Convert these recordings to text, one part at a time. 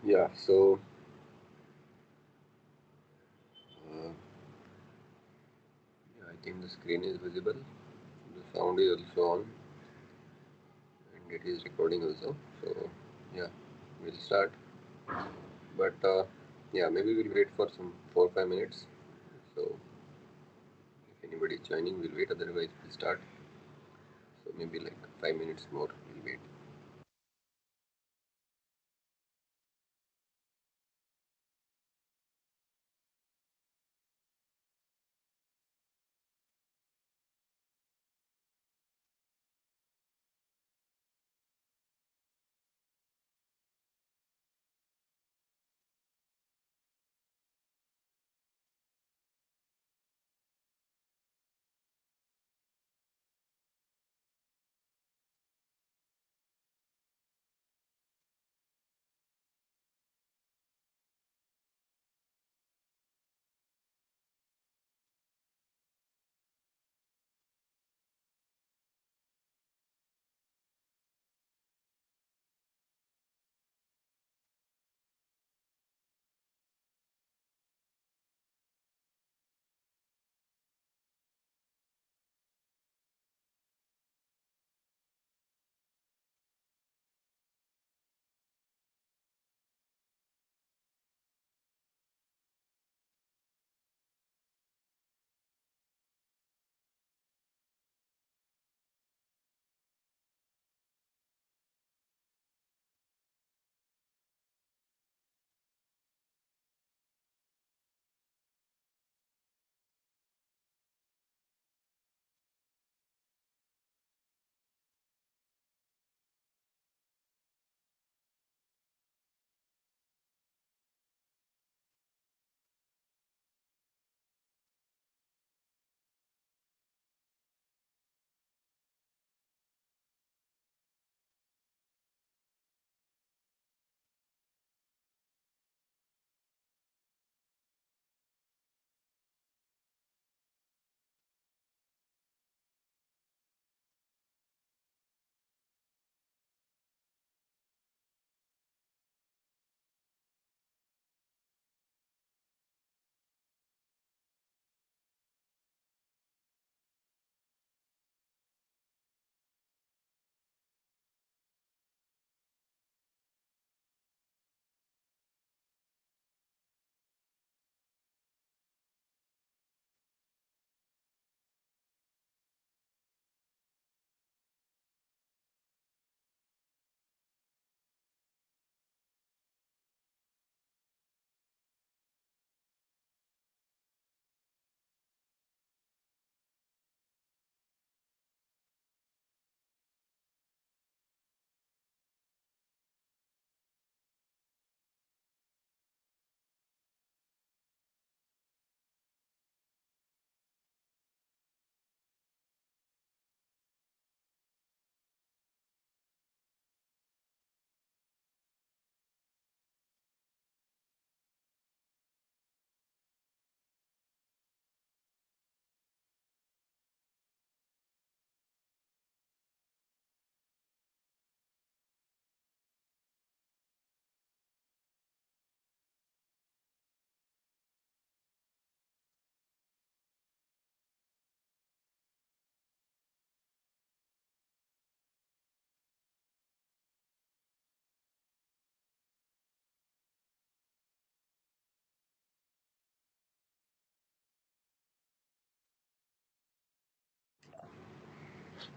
Yeah, so uh, yeah, I think the screen is visible, the sound is also on, and it is recording also. So yeah, we'll start. But yeah, maybe we'll wait for some 4 or 5 minutes. So if anybody is joining, we'll wait. Otherwise, we'll start. So maybe like 5 minutes more. We'll wait.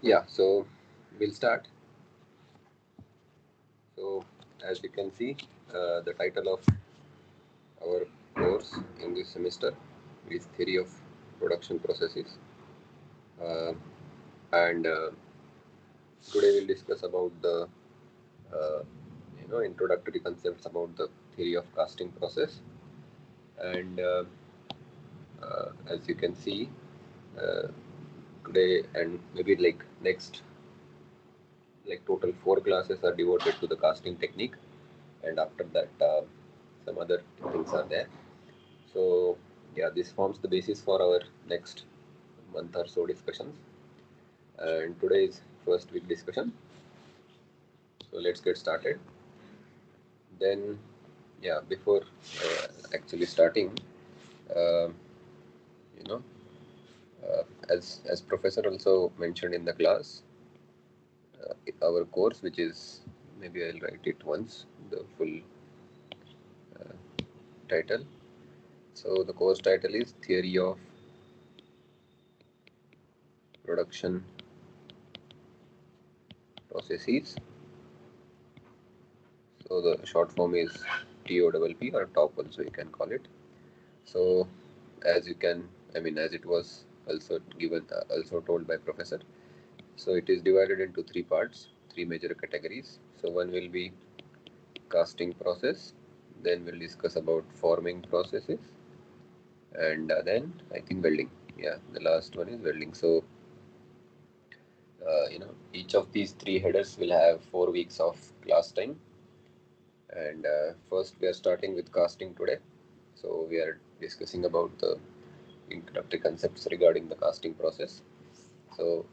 Yeah, so we'll start. So as you can see, the title of our course in this semester is Theory of Production Processes. Uh, and Today we'll discuss about the uh, introductory concepts about the theory of casting process. And as you can see, uh, today and maybe like next, like total 4 classes are devoted to the casting technique, and after that some other things are there. So yeah, this forms the basis for our next month or so discussions. And today is first week discussion. So let's get started. Then Yeah, before actually starting, uh, you know, as professor also mentioned in the class, our course, which is, maybe I'll write it once, the full title. So the course title is Theory of Production Processes. So the short form is TOPP, or TOP also you can call it. So as you can, I mean, as it was also given, also told by professor. So it is divided into three parts, three major categories. So one will be casting process, then we'll discuss about forming processes, and then I think welding. Yeah, the last one is welding. So each of these three headers will have 4 weeks of class time. And first we are starting with casting today. So we are discussing about the introductory concepts regarding the casting process. So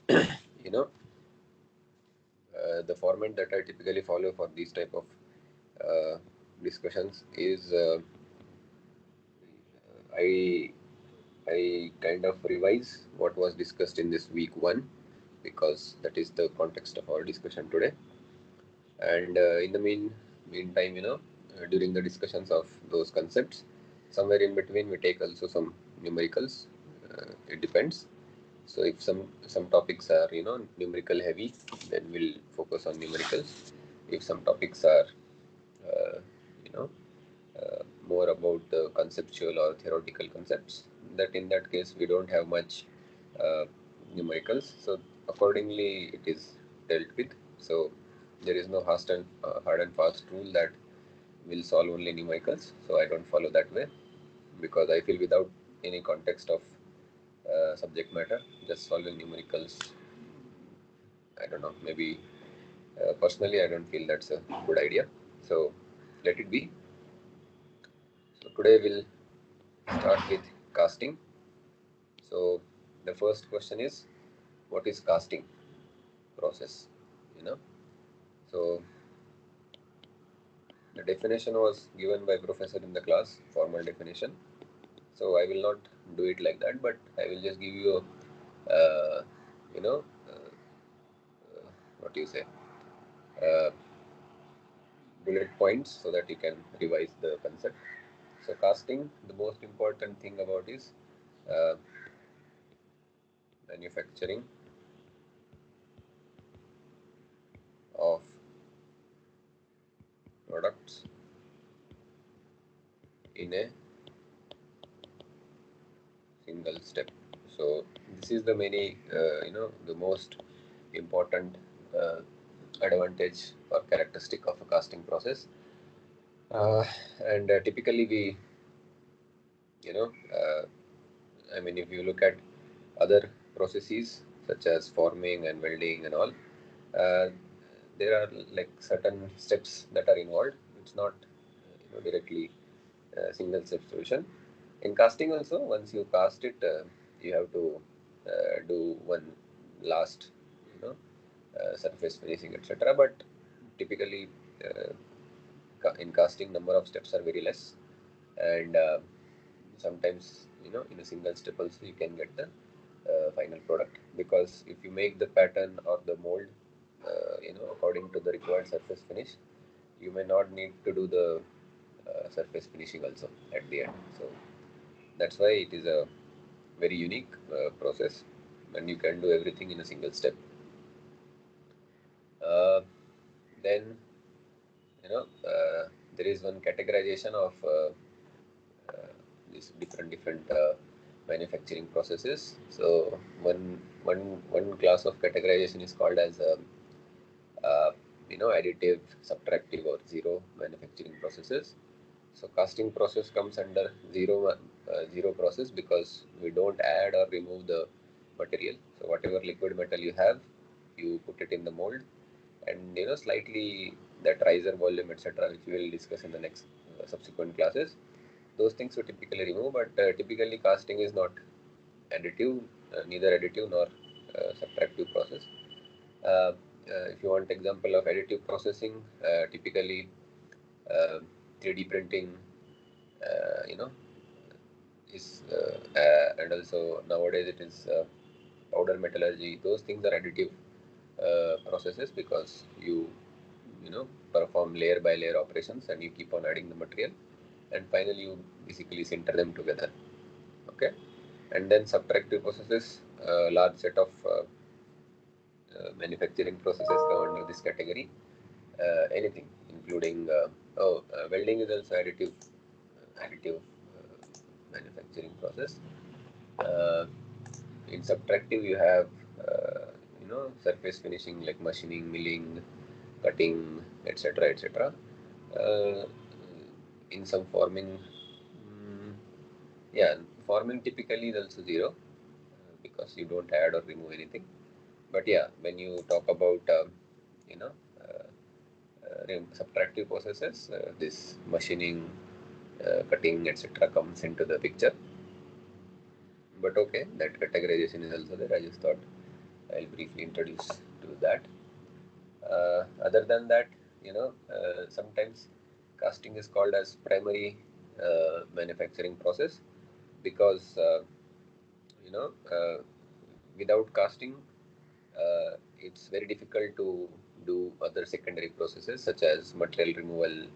you know the format that I typically follow for these type of uh, discussions is I I kind of revise what was discussed in this week one, because that is the context of our discussion today. And in the meantime, during the discussions of those concepts, somewhere in between we take also some numericals. It depends. So if some topics are numerical heavy, then we'll focus on numericals. If some topics are uh, you know more about the conceptual or theoretical concepts, that in that case we don't have much uh, numericals. So accordingly it is dealt with. So there is no hard and fast rule that will solve only numericals. So I don't follow that way, because I feel without any context of subject matter, just solving numericals, I don't know, maybe personally I don't feel that's a good idea. So let it be. So today we'll start with casting. So the first question is, what is casting process? You know, so the definition was given by professor in the class, formal definition. So I will not do it like that, but I will just give you a, you know, what do you say, uh, bullet points so that you can revise the concept. So casting, the most important thing about is uh, manufacturing of products in a single step. So this is the many, the most important uh, advantage or characteristic of a casting process. And typically we, you know, uh, I mean, if you look at other processes such as forming and welding and all, uh, there are like certain steps that are involved. It's not directly single step solution. In casting also, once you cast it, you have to do one last, you know, surface finishing, etc. But typically, uh, in casting, number of steps are very less, and sometimes in a single step also you can get the final product, because if you make the pattern or the mold, according to the required surface finish, you may not need to do the surface finishing also at the end. So that's why it is a very unique process when you can do everything in a single step. Uh, then there is one categorization of these different manufacturing processes. So one class of categorization is called as uh, additive, subtractive, or zero manufacturing processes. So casting process comes under zero process, because we don't add or remove the material. So whatever liquid metal you have, you put it in the mold, and slightly that riser volume, etc., which we will discuss in the next subsequent classes. Those things we typically remove, but typically casting is not additive, neither additive nor subtractive process. If you want example of additive processing, typically 3D printing, you know, is and also nowadays it is powder metallurgy. Those things are additive processes because you know perform layer by layer operations and you keep on adding the material, and finally you basically sinter them together. Okay, and then subtractive processes, large set of manufacturing processes come under this category. Anything including welding is also additive manufacturing process. uh, in subtractive you have surface finishing like machining, milling, cutting, etc., etc. uh, in some forming, yeah, forming typically is also zero because you don't add or remove anything. But yeah, when you talk about you know uh, subtractive processes, this machining, cutting, etc., comes into the picture. But okay, that categorization is also there. I just thought I'll briefly introduce to that. Other than that, sometimes casting is called as primary manufacturing process because you know uh, without casting, it's very difficult to do other secondary processes such as material removal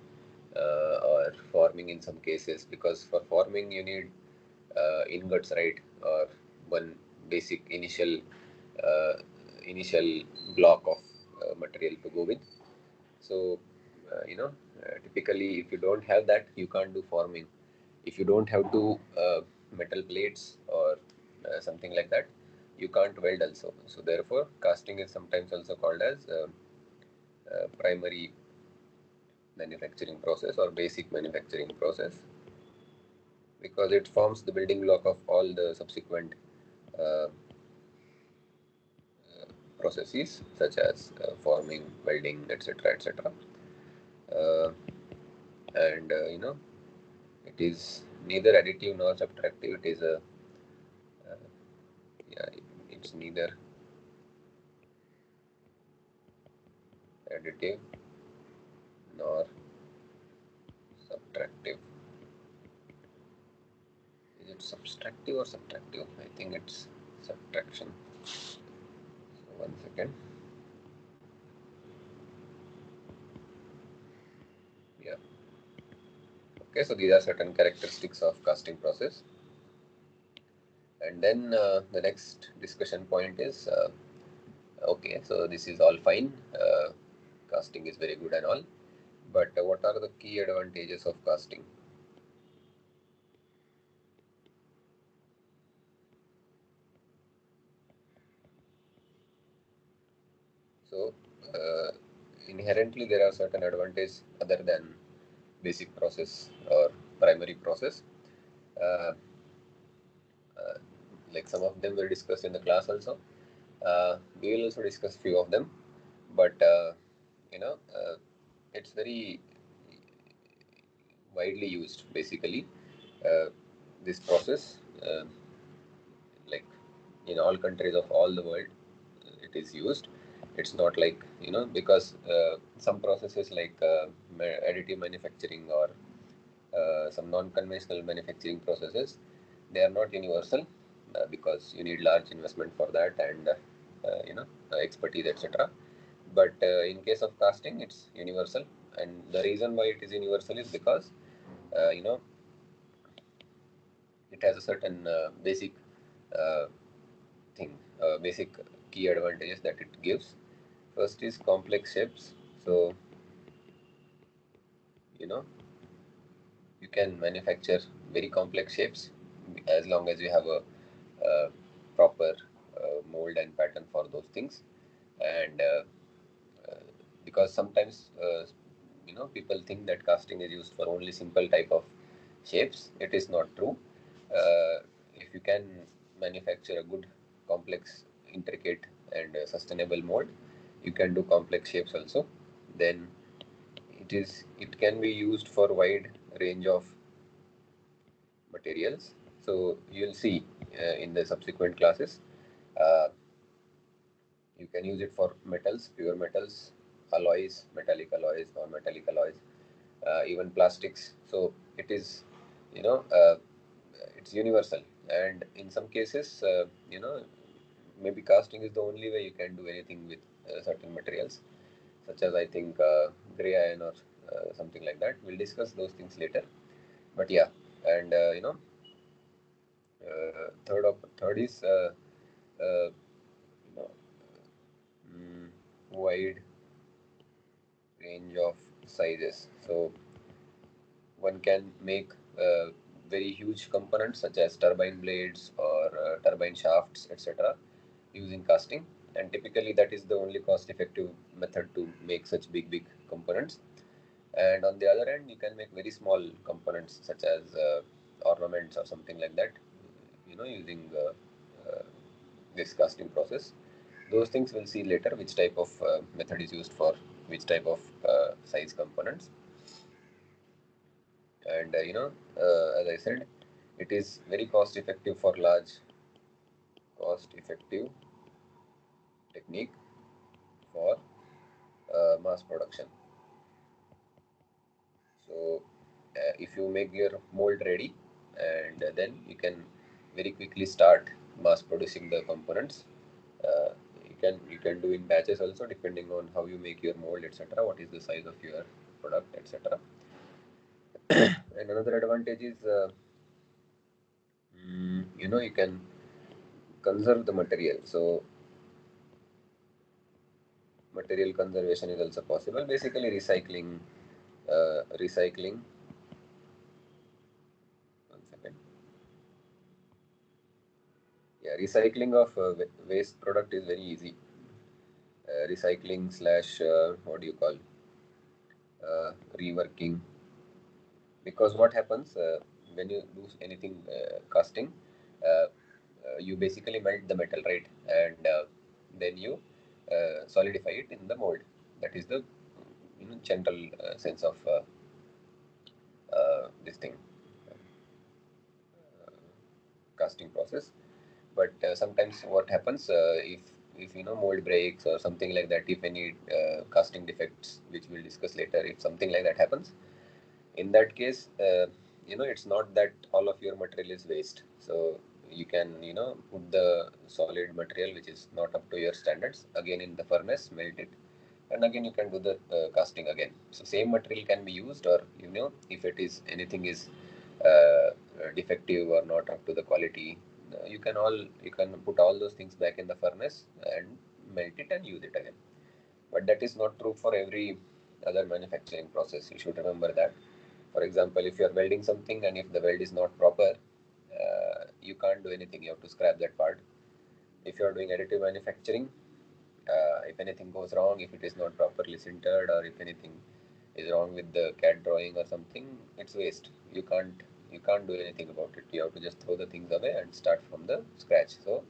or forming in some cases, because for forming you need ingots, right, or one basic uh, initial block of material to go with. So typically if you don't have that, you can't do forming. If you don't have two metal plates or something like that, you can't weld also. So therefore casting is sometimes also called as primary manufacturing process or basic manufacturing process, because it forms the building block of all the subsequent uh, processes such as forming, welding, etc., etc. Uh, and it is neither additive nor subtractive. It is a yeah, it's neither additive nor subtractive. Is it subtractive or subtractive? I think it's subtraction. So 1 second. Yeah. Okay, so these are certain characteristics of casting process. And then the next discussion point is okay, so this is all fine. Casting is very good and all, but what are the key advantages of casting? So inherently there are certain advantages other than basic process or primary process. Uh, uh, like some of them were discussed in the class also. We will also discuss few of them, but you know, uh, it's very widely used basically. Uh, this process, like in all countries of all the world, it is used. It's not like because some processes like additive manufacturing or some non-conventional manufacturing processes, they are not universal because you need large investment for that and expertise, etc. But in case of casting, it's universal, and the reason why it is universal is because uh, you know it has a certain basic uh, thing, basic key advantages that it gives. First is complex shapes. So you know you can manufacture very complex shapes as long as you have a proper mold and pattern for those things. And uh, because sometimes people think that casting is used for only simple type of shapes. It is not true. If you can manufacture a good, complex, intricate, and sustainable mold, you can do complex shapes also. Then it can be used for wide range of materials. So you'll see in the subsequent classes. Uh, you can use it for metals, pure metals, alloys, metallic alloys, non-metallic alloys, even plastics. So it is, it's universal. And in some cases, maybe casting is the only way you can do anything with certain materials, such as I think gray iron or something like that. We'll discuss those things later. But yeah, and third is you know, wide range of sizes. So one can make very huge components such as turbine blades or turbine shafts, etc., using casting. And typically, that is the only cost-effective method to make such big components. And on the other hand, you can make very small components such as ornaments or something like that, using this casting process. Those things we'll see later, which type of method is used for which type of size components. And as I said, it is very cost effective for large cost effective technique for mass production. So if you make your mold ready, and then you can very quickly start mass producing the components. You can do in batches also, depending on how you make your mold, etc., what is the size of your product, etc. And another advantage is you can conserve the material. So material conservation is also possible. Basically, recycling. One second. Yeah, recycling of waste product is very easy. Recycling slash what do you call, reworking. Because what happens when you do anything casting, you basically melt the metal, right? And then you solidify it in the mold. That is the general sense of this thing, casting process. But sometimes what happens, if mold breaks or something like that, if any casting defects, which we'll discuss later, if something like that happens, in that case, it's not that all of your material is waste. So you can put the solid material which is not up to your standards again in the furnace, melt it, and again you can do the casting again. So same material can be used, or if it is anything is defective or not up to the quality, you can put all those things back in the furnace and melt it and use it again. But that is not true for every other manufacturing process. You should remember that. For example, if you are welding something and if the weld is not proper, you can't do anything. You have to scrap that part. If you are doing additive manufacturing, if anything goes wrong, if it is not properly sintered, or if anything is wrong with the CAD drawing or something, it's waste. You can't do anything about it. You have to just throw the things away and start from the scratch. So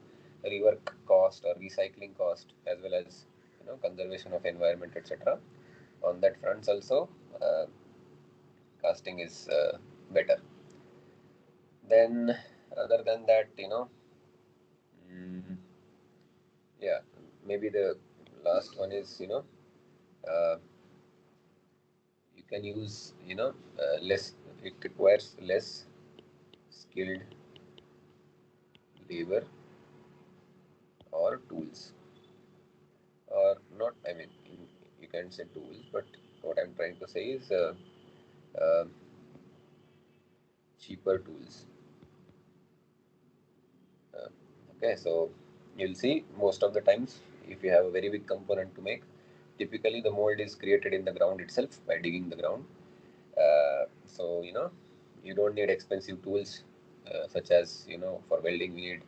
rework cost or recycling cost, as well as conservation of environment, etc., on that fronts also, casting is better. Then other than that, mm, yeah, maybe the last one is uh, you can use less. It requires less skilled labor or tools, or not. I mean, you can say tools, but what I'm trying to say is uh, cheaper tools. Uh, okay, so you'll see most of the times, if you have a very big component to make, typically the mold is created in the ground itself by digging the ground. So you don't need expensive tools, such as for welding we need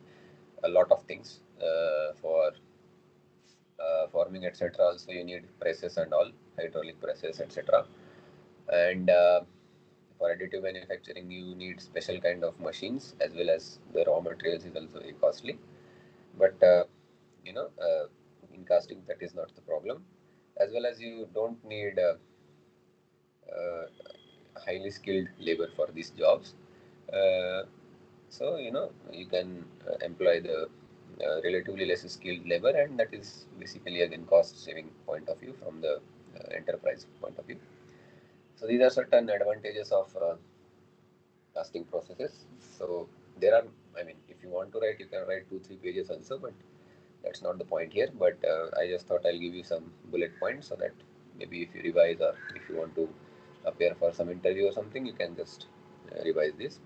a lot of things, for forming, etc. Also you need presses and all, hydraulic presses, etc. And for additive manufacturing you need special kind of machines, as well as the raw materials is also very costly. But in casting that is not the problem. As well as you don't need uh, highly skilled labor for these jobs. Uh, so you can employ the relatively less skilled labor, and that is basically again cost saving point of view from the enterprise point of view. So these are certain advantages of casting processes. So there are, I mean, if you want to write, you can write 2-3 pages also, but that's not the point here. But I just thought I'll give you some bullet points so that maybe if you revise or if you want to appear for some interview or something, you can just revise this.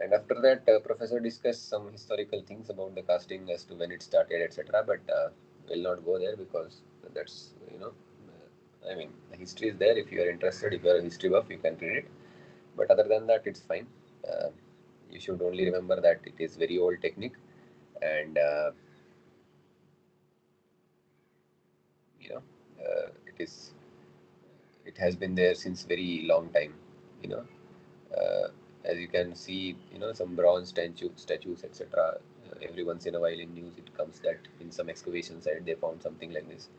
And after that, professor discussed some historical things about the casting as to when it started, etc. But we'll not go there because that's, I mean, the history is there. If you are interested, if you are a history buff, you can read it. But other than that, it's fine. Uh, you should only remember that it is very old technique, and you know, it has been there since very long time. You know, as you can see, some bronze statues, etc. Every once in a while in news, it comes that in some excavation site they found something like this.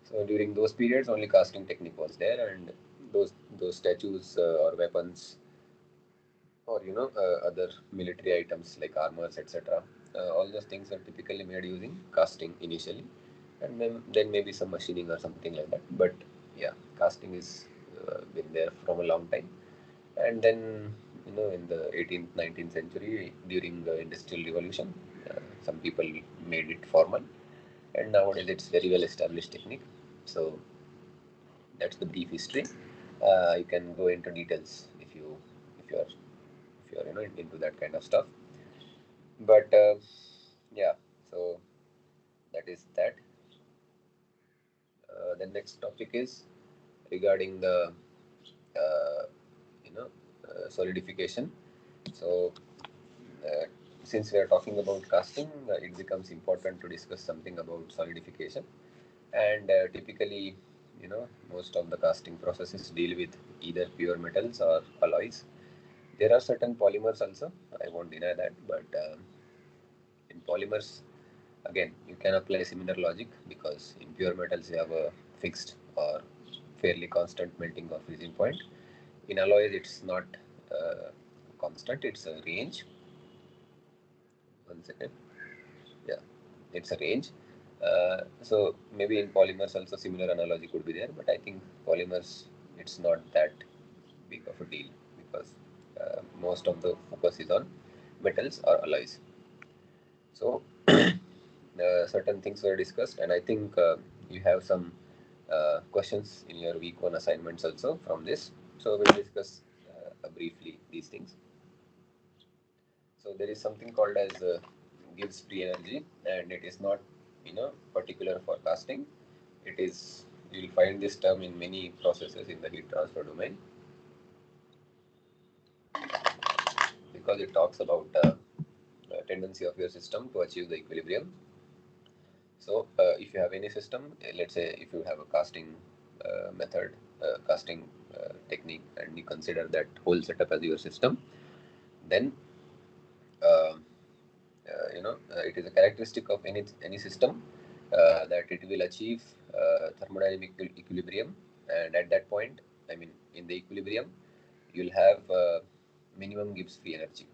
So during those periods, only casting technique was there, and those statues or weapons or other military items like armors, etc. All those things are typically made using casting initially, and then maybe some machining or something like that. But yeah, casting is been there from a long time. And then in the 18th 19th century during the industrial revolution, some people made it formal, and nowadays it's very well established technique. So that's the brief history. You can go into details if you are into that kind of stuff. But yeah, so that is that. The next topic is regarding the uh, you know solidification. So uh, since we are talking about casting, it becomes important to discuss something about solidification. And typically, most of the casting processes deal with either pure metals or alloys. There are certain polymers also. I won't deny that, but in polymers, again, you can apply similar logic because in pure metals you have a fixed or fairly constant melting or freezing point. In alloys, it's not uh, constant; it's a range. 1 second. Yeah, it's a range. So maybe in polymers also similar analogy could be there, but I think polymers it's not that big of a deal because most of the focus is on metals or alloys. So certain things were discussed, and I think you have some questions in your week one assignments also from this. So we'll discuss briefly these things. So there is something called as Gibbs free energy, and it is not particular for casting. It is, you will find this term in many processes in the heat transfer domain because it talks about the tendency of your system to achieve the equilibrium. So if you have any system, let's say if you have a casting method, casting technique, and you consider that whole setup as your system, then uh, it is a characteristic of any system that it will achieve thermodynamic equilibrium, and at that point, I mean, in the equilibrium, you'll have minimum Gibbs free energy.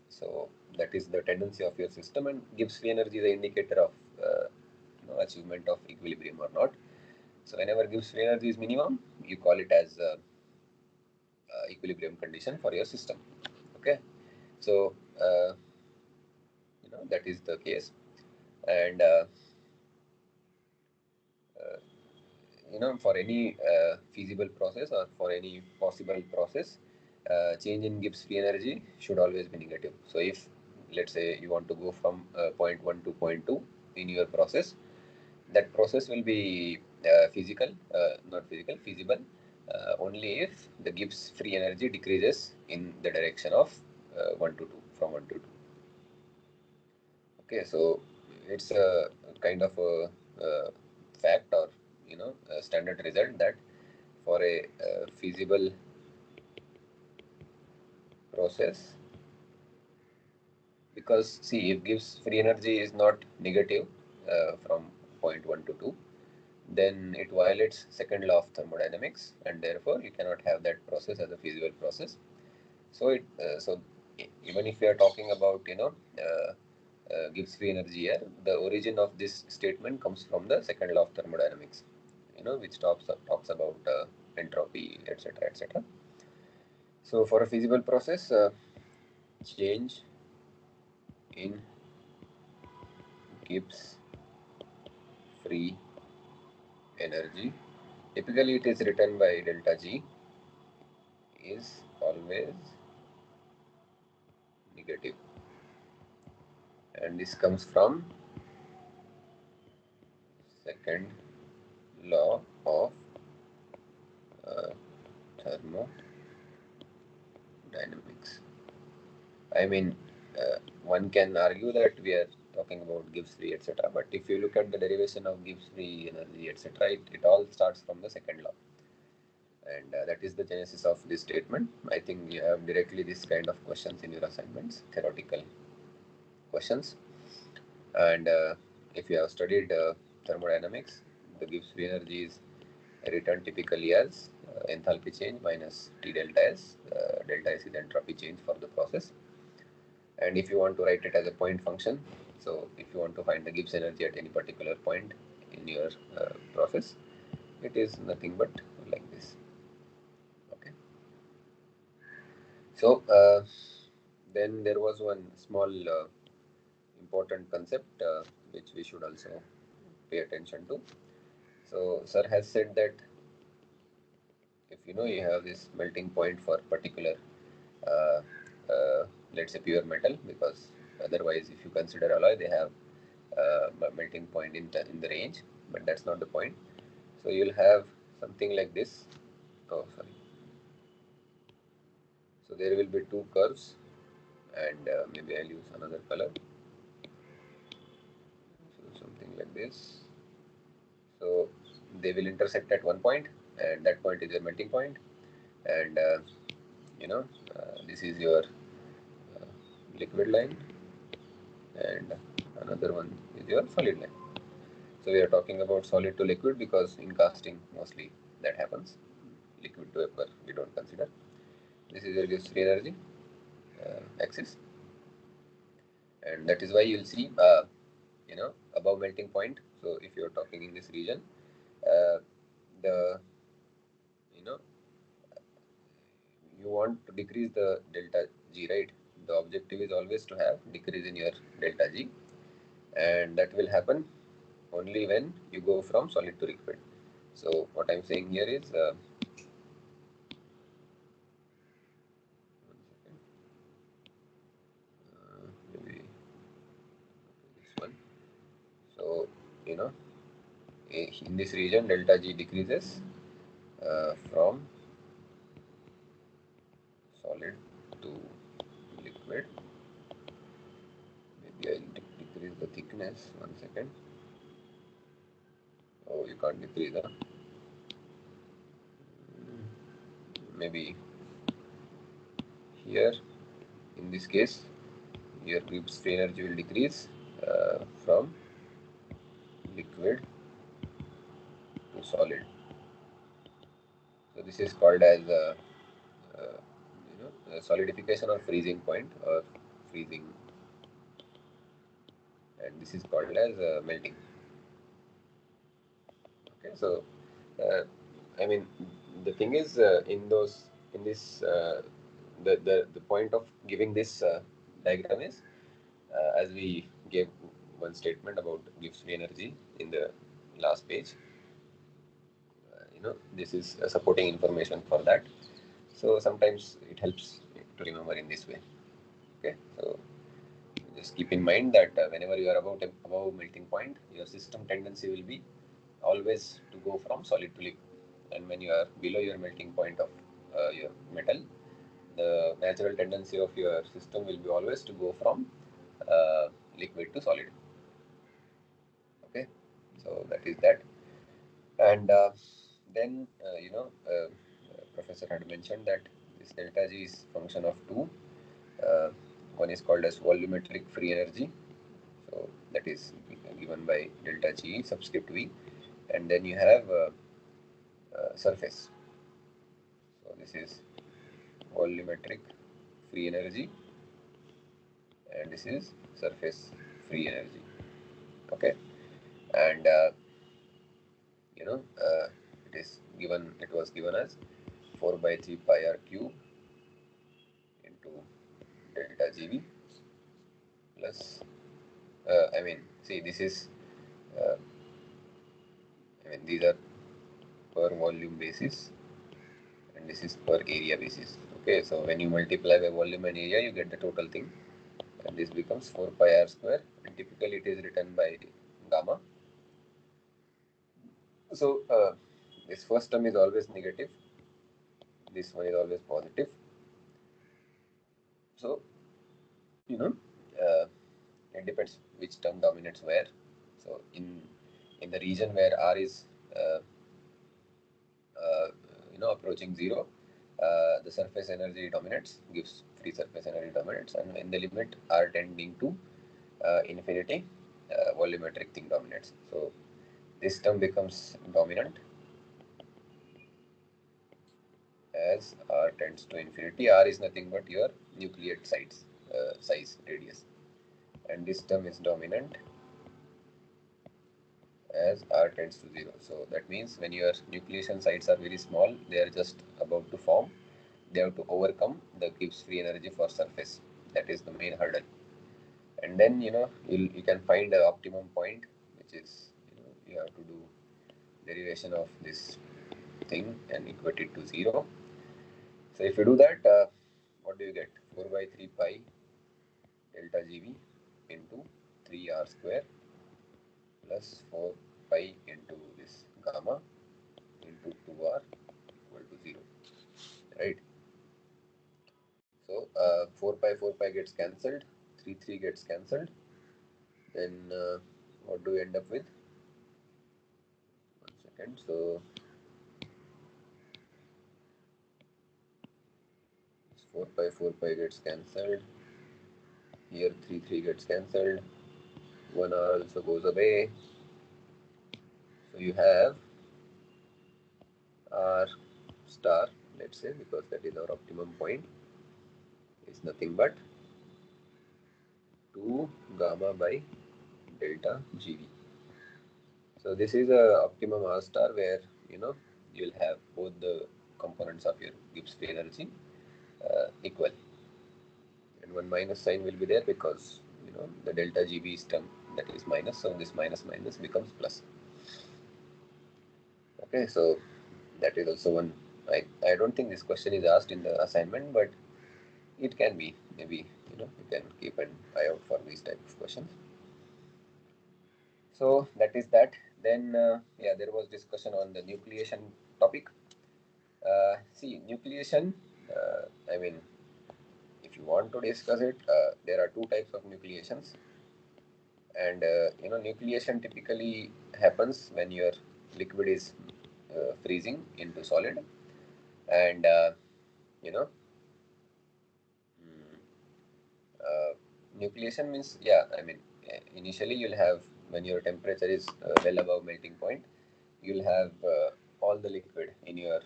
So that is the tendency of your system, and Gibbs free energy is an indicator of achievement of equilibrium or not. So whenever Gibbs free energy is minimum, you call it as equilibrium condition for your system. Okay, so that is the case, and uh, for any feasible process or for any possible process, change in Gibbs free energy should always be negative. So if let's say you want to go from point 1 to point 2 in your process, that process will be not physical, feasible only if the Gibbs free energy decreases in the direction of 1 to 2, from 1 to 2. Okay, so it's a kind of a fact or a standard result that for a feasible process, because see, if Gibbs free energy is not negative from point 1 to 2, then it violates second law of thermodynamics, and therefore you cannot have that process as a feasible process. So even if we are talking about Gibbs free energy here, the origin of this statement comes from the second law of thermodynamics, which talks about entropy, etc., etc. So for a feasible process, change in Gibbs free energy, typically it is written by delta G, is always negative, and this comes from second law of thermodynamics. I mean, one can argue that we are talking about Gibbs free, etc. But if you look at the derivation of Gibbs free energy, etc., it all starts from the second law, and that is the genesis of this statement. I think you have directly this kind of questions in your assignments, theoretical questions, and if you have studied thermodynamics, the Gibbs free energy is written typically as enthalpy change minus T delta S. Delta S is entropy change for the process. And if you want to write it as a point function, so if you want to find the Gibbs energy at any particular point in your process, it is nothing but like this. Okay. So then there was one small important concept which we should also pay attention to. So sir has said that if you have this melting point for particular uh, let's say pure metal, because otherwise if you consider alloy they have melting point in the range, but that's not the point. So you'll have something like this. Oh, sorry. So there will be two curves, and maybe I'll use another color. So something like this. So they will intersect at one point, and that point is your melting point, and this is your liquid line, and another one is your solid line. So we are talking about solid to liquid because in casting mostly that happens. Liquid to vapor we don't consider. This is your Gibbs free energy axis, and that is why you'll see above melting point. So if you're talking in this region, the you know you want to decrease the delta G, right? The objective is always to have decrease in your delta G, and that will happen only when you go from solid to liquid. So what I'm saying here is maybe this one. So you know in this region delta G decreases from solid to liquid. Maybe I'll decrease the thickness. 1 second. Oh, you can't decrease that. Maybe here, in this case, your Gibbs free energy will decrease from liquid to solid. So this is called as solidification or freezing point, or freezing, and this is called as melting. Okay, so I mean the thing is in this the point of giving this diagram is as we gave one statement about Gibbs free energy in the last page. This is supporting information for that. So sometimes it helps to remember in this way. Okay, so just keep in mind that whenever you are above melting point, your system tendency will be always to go from solid to liquid, and when you are below your melting point of your metal, the natural tendency of your system will be always to go from liquid to solid. Okay, so that is that. And then professor had mentioned that this delta G is function of two. uh, One is called as volumetric free energy, so that is given by delta G subscript V, and then you have surface. So this is volumetric free energy, and this is surface free energy. Okay, and it is it was given as 4 by 3 pi r cube into delta GV plus, see, this is, these are per volume basis and this is per area basis. Okay, so when you multiply by volume and area, you get the total thing, and this becomes 4 pi r square, and typically it is written by gamma. So this first term is always negative, this one is always positive. So it depends which term dominates where. So in the region where r is approaching 0, the surface energy dominates, gives free surface energy dominates, and in the limit r tending to infinity, volumetric thing dominates. So this term becomes dominant as r tends to infinity. R is nothing but your nucleate size radius, and this term is dominant as r tends to 0. So that means when your nucleation sites are very small, they are just about to form, they have to overcome the Gibbs free energy for surface. That is the main hurdle. And then you can find the optimum point, which is you have to do derivation of this thing and equate it to 0. So if you do that, what do you get? 4 by 3 pi delta GV into 3r square plus 4 pi into this gamma into 2r equal to 0, right? So 4 pi gets cancelled, 3 gets cancelled. Then what do we end up with? 1 second. So 4 pi gets cancelled. Here 3 gets cancelled. 1r also goes away. So you have r star, let's say, because that is our optimum point, is nothing but 2 gamma by delta GV. So this is a optimum r star where you'll have both the components of your Gibbs free energy equal, and one minus sign will be there because the delta GV is term that is minus, so this minus becomes plus. Okay, so that is also one. I don't think this question is asked in the assignment, but it can be. Maybe you can keep an eye out for these type of questions. So that is that. Then there was discussion on the nucleation topic. See, nucleation, if you want to discuss it, there are two types of nucleations. And nucleation typically happens when your liquid is freezing into solid, and nucleation means, initially you'll have, when your temperature is well above melting point, you'll have all the liquid in your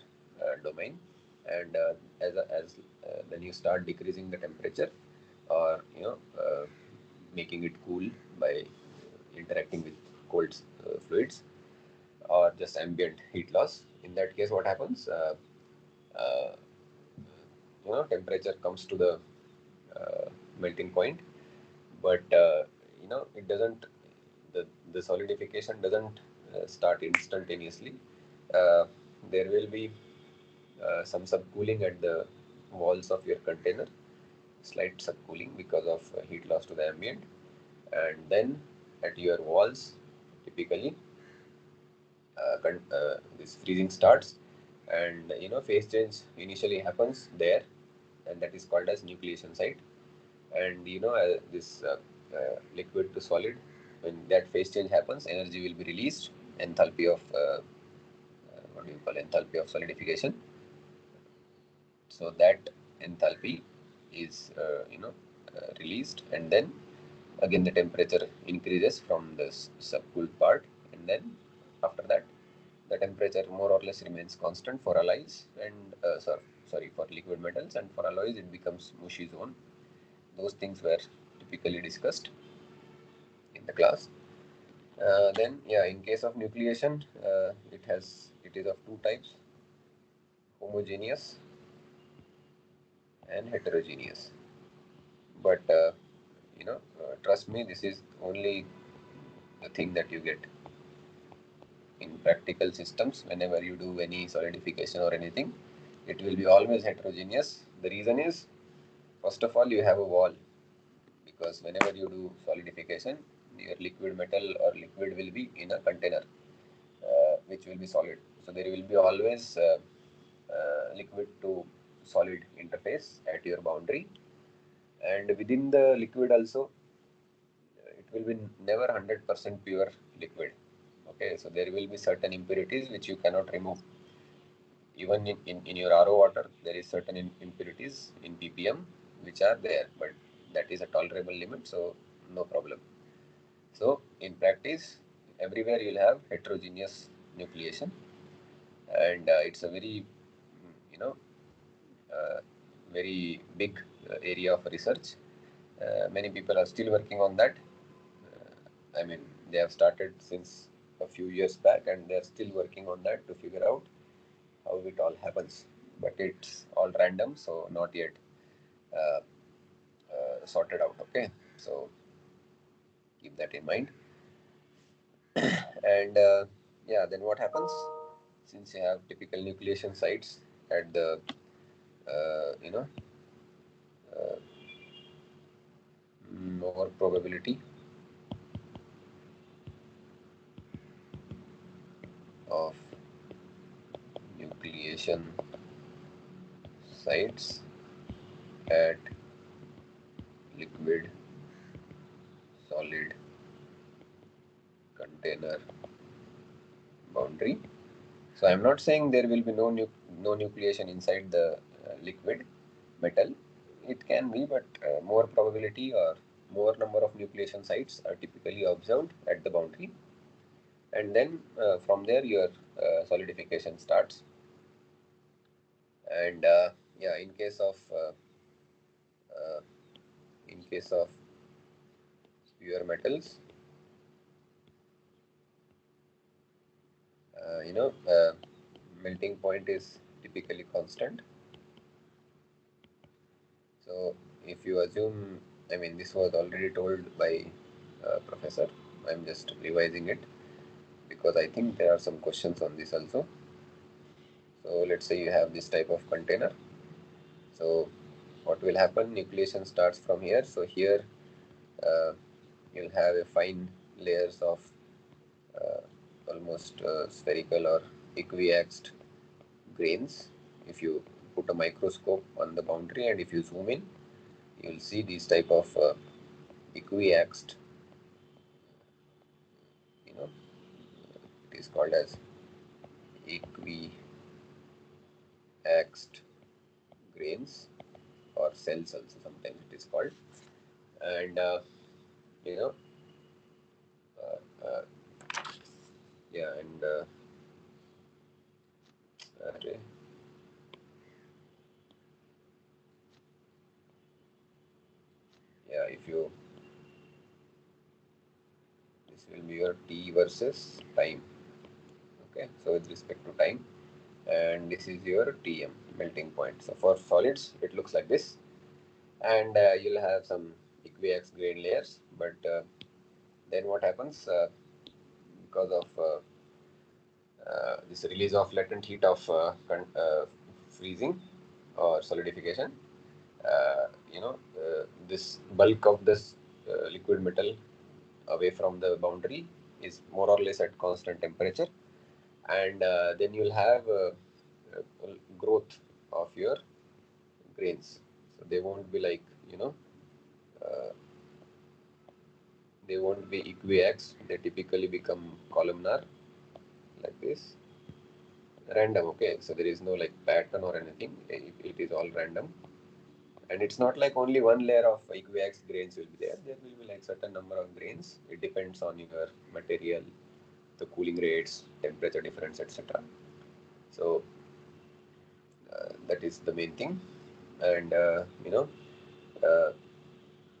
domain, and then you start decreasing the temperature, or making it cool by interacting with cold fluids, or just ambient heat loss. In that case, what happens? Uh, Temperature comes to the melting point, but it doesn't. The solidification doesn't start instantaneously. Uh, there will be some subcooling at the walls of your container, slight subcooling because of heat loss to the ambient, and then at your walls, typically this freezing starts, and phase change initially happens there, and that is called as nucleation site. And this liquid to solid, when that phase change happens, energy will be released, enthalpy of what do you call enthalpy of solidification. So that enthalpy is released, and then again the temperature increases from the subcooled part, and then after that the temperature more or less remains constant for alloys, and for liquid metals, and for alloys it becomes mushy zone. Those things were typically discussed in the class. Then in case of nucleation, it is of two types. homogeneous and heterogeneous. But trust me, this is only the thing that you get in practical systems. Whenever you do any solidification or anything, it will be always heterogeneous. The reason is, first of all, you have a wall, because whenever you do solidification, your liquid metal or liquid will be in a container, which will be solid. So there will be always liquid to solid interface at your boundary, and within the liquid also, it will be never 100% pure liquid. Okay, so there will be certain impurities which you cannot remove. Even in your RO water, there is certain impurities in ppm which are there, but that is a tolerable limit, so no problem. So in practice, everywhere you'll have heterogeneous nucleation, and it's a very, you know, uh, very big area of research. Many people are still working on that. I mean, they have started since a few years back, and they are still working on that to figure out how it all happens. But it's all random, so not yet uh, sorted out. Okay, so keep that in mind. And yeah, then what happens? Since you have typical nucleation sites at the uh, you know uh, more probability of nucleation sites at liquid solid container boundary. So I'm not saying there will be no nucleation inside the liquid metal. It can be, but more probability or more number of nucleation sites are typically observed at the boundary, and then from there your solidification starts. And yeah, uh, in case of pure metals, uh, you know, uh, melting point is typically constant. So if you assume, I mean, this was already told by professor. I'm just revising it because I think there are some questions on this also. So let's say you have this type of container. So what will happen? Nucleation starts from here. So here uh, you'll have a fine layers of uh, almost spherical or equiaxed grains. If you put a microscope on the boundary and if you zoom in, you'll see these type of equiaxed, you know, it is called as equiaxed grains or cells also sometimes it is called. And you know uh, uh, yeah, and okay. Yeah, if you, this will be your T versus time. Okay, so with respect to time, and this is your Tm, melting point. So for solids it looks like this, and you'll have some equiax grain layers. But then what happens, because of this release of latent heat of freezing or solidification, this bulk of this liquid metal away from the boundary is more or less at constant temperature, and then you'll have growth of your grains. So they won't be like, uh, they won't be equiax. They typically become columnar like this, random. Okay, so there is no like pattern or anything. It is all random, and it's not like only one layer of equiax grains will be there. There will be like certain number of grains. It depends on your material, the cooling rates, temperature difference, etc. So that is the main thing. And uh,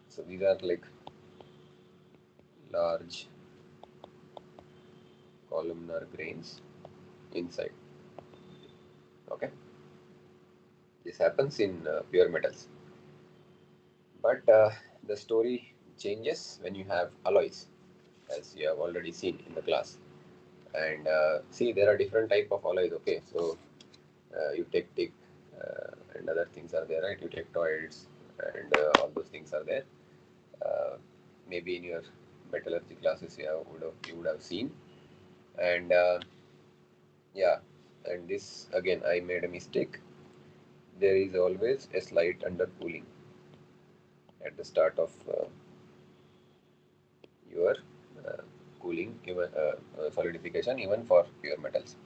so these are like large columnar grains inside. Okay. This happens in pure metals. But the story changes when you have alloys, as you have already seen in the class. And see, there are different type of alloys. Okay, so eutectic and other things are there, right? Eutectoids and all those things are there. Uh, Maybe in your metallurgy classes you would have seen. And yeah, and this again I made a mistake. There is always a slight undercooling at the start of your uh, cooling, even solidification, even for pure metals.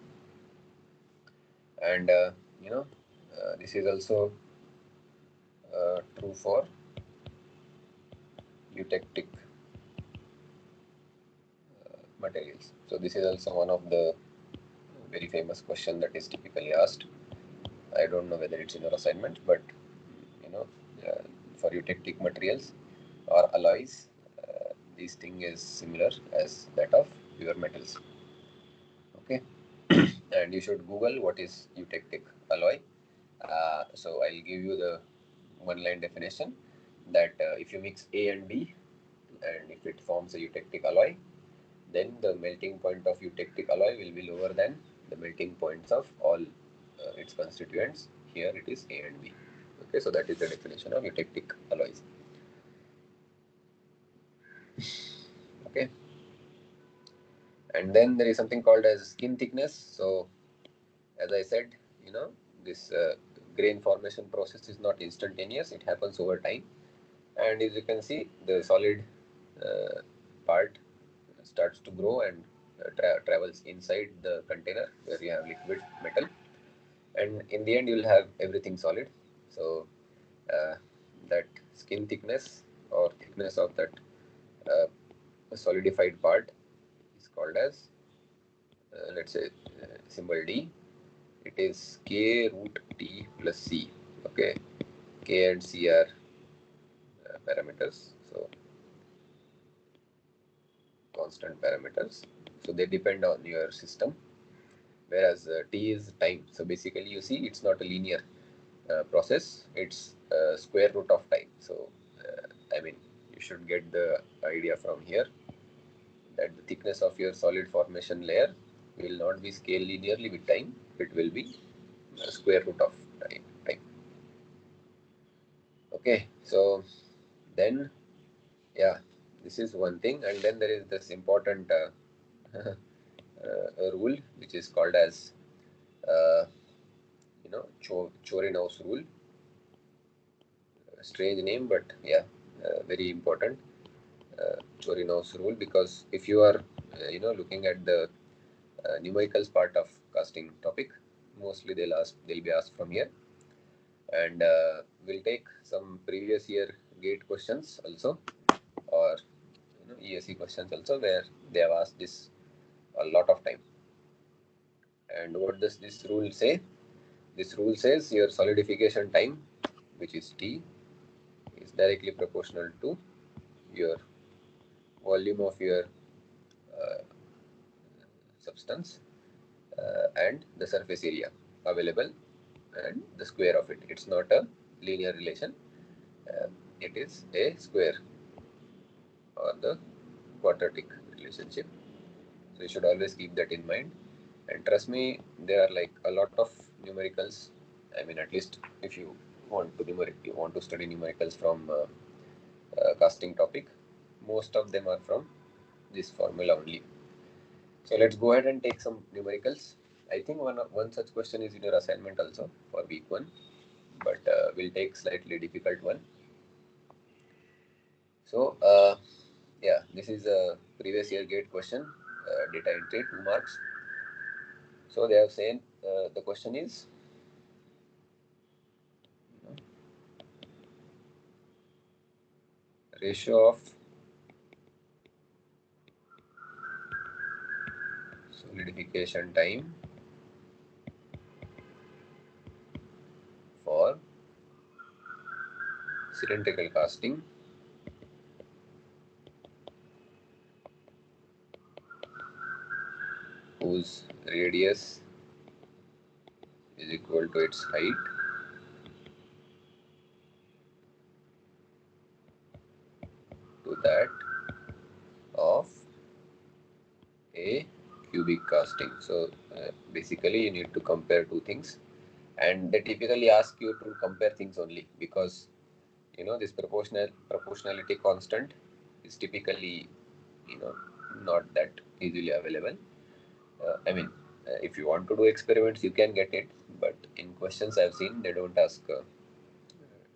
And this is also true for eutectic materials. So this is also one of the very famous question that is typically asked. I don't know whether it's in your assignment, but you know, uh, for eutectic materials or alloys, this thing is similar as that of pure metals. Okay, and you should Google what is eutectic alloy. So I'll give you the one-line definition that if you mix A and B, and if it forms a eutectic alloy, then the melting point of eutectic alloy will be lower than the melting points of all its constituents. Here it is A and B. Okay, so that is the definition of eutectic alloys. Okay, and then there is something called as skin thickness. So as I said, this grain formation process is not instantaneous; it happens over time. And as you can see, the solid uh, part starts to grow and travels inside the container where you have liquid metal, and in the end you'll have everything solid. So uh, that skin thickness or thickness of that uh, solidified part is called as let's say symbol D. It is K root T plus C. Okay, K and C are parameters, so constant parameters. So they depend on your system. Whereas T is time. So basically, you see, it's not a linear process. It's square root of time. So I mean, you should get the idea from here that the thickness of your solid formation layer will not be scaled linearly with time. It will be square root of time. Okay, so then yeah, this is one thing, and then there is this important rule which is called as uh, Chorinow's rule. Strange name, but yeah, very important. Chorinow's rule, because if you are looking at the numericals part of casting topic, mostly they'll be asked from here, and we'll take some previous year gate questions also, or ESE questions also, where they have asked this a lot of time. And what does this rule say? This rule says your solidification time, which is T, is directly proportional to your volume of your uh, substance and the surface area available and the square of it. It's not a linear relation. It is a square or the quadratic relationship. So you should always keep that in mind. And trust me, there are like a lot of numericals. I mean, at least if you you want to study numericals from casting topic, most of them are from this formula only. So let's go ahead and take some numericals. I think one such question is in your assignment also for week 1, but we'll take slightly difficult one. So yeah, this is a previous year gate question, data entry, 2 marks. So they have said the question is, ratio of solidification time for cylindrical casting whose radius is equal to its height that of a cubic casting. So basically you need to compare two things, and they typically ask you to compare things only because this proportionality constant is typically not that easily available. I mean, if you want to do experiments, you can get it, but in questions I've seen they don't ask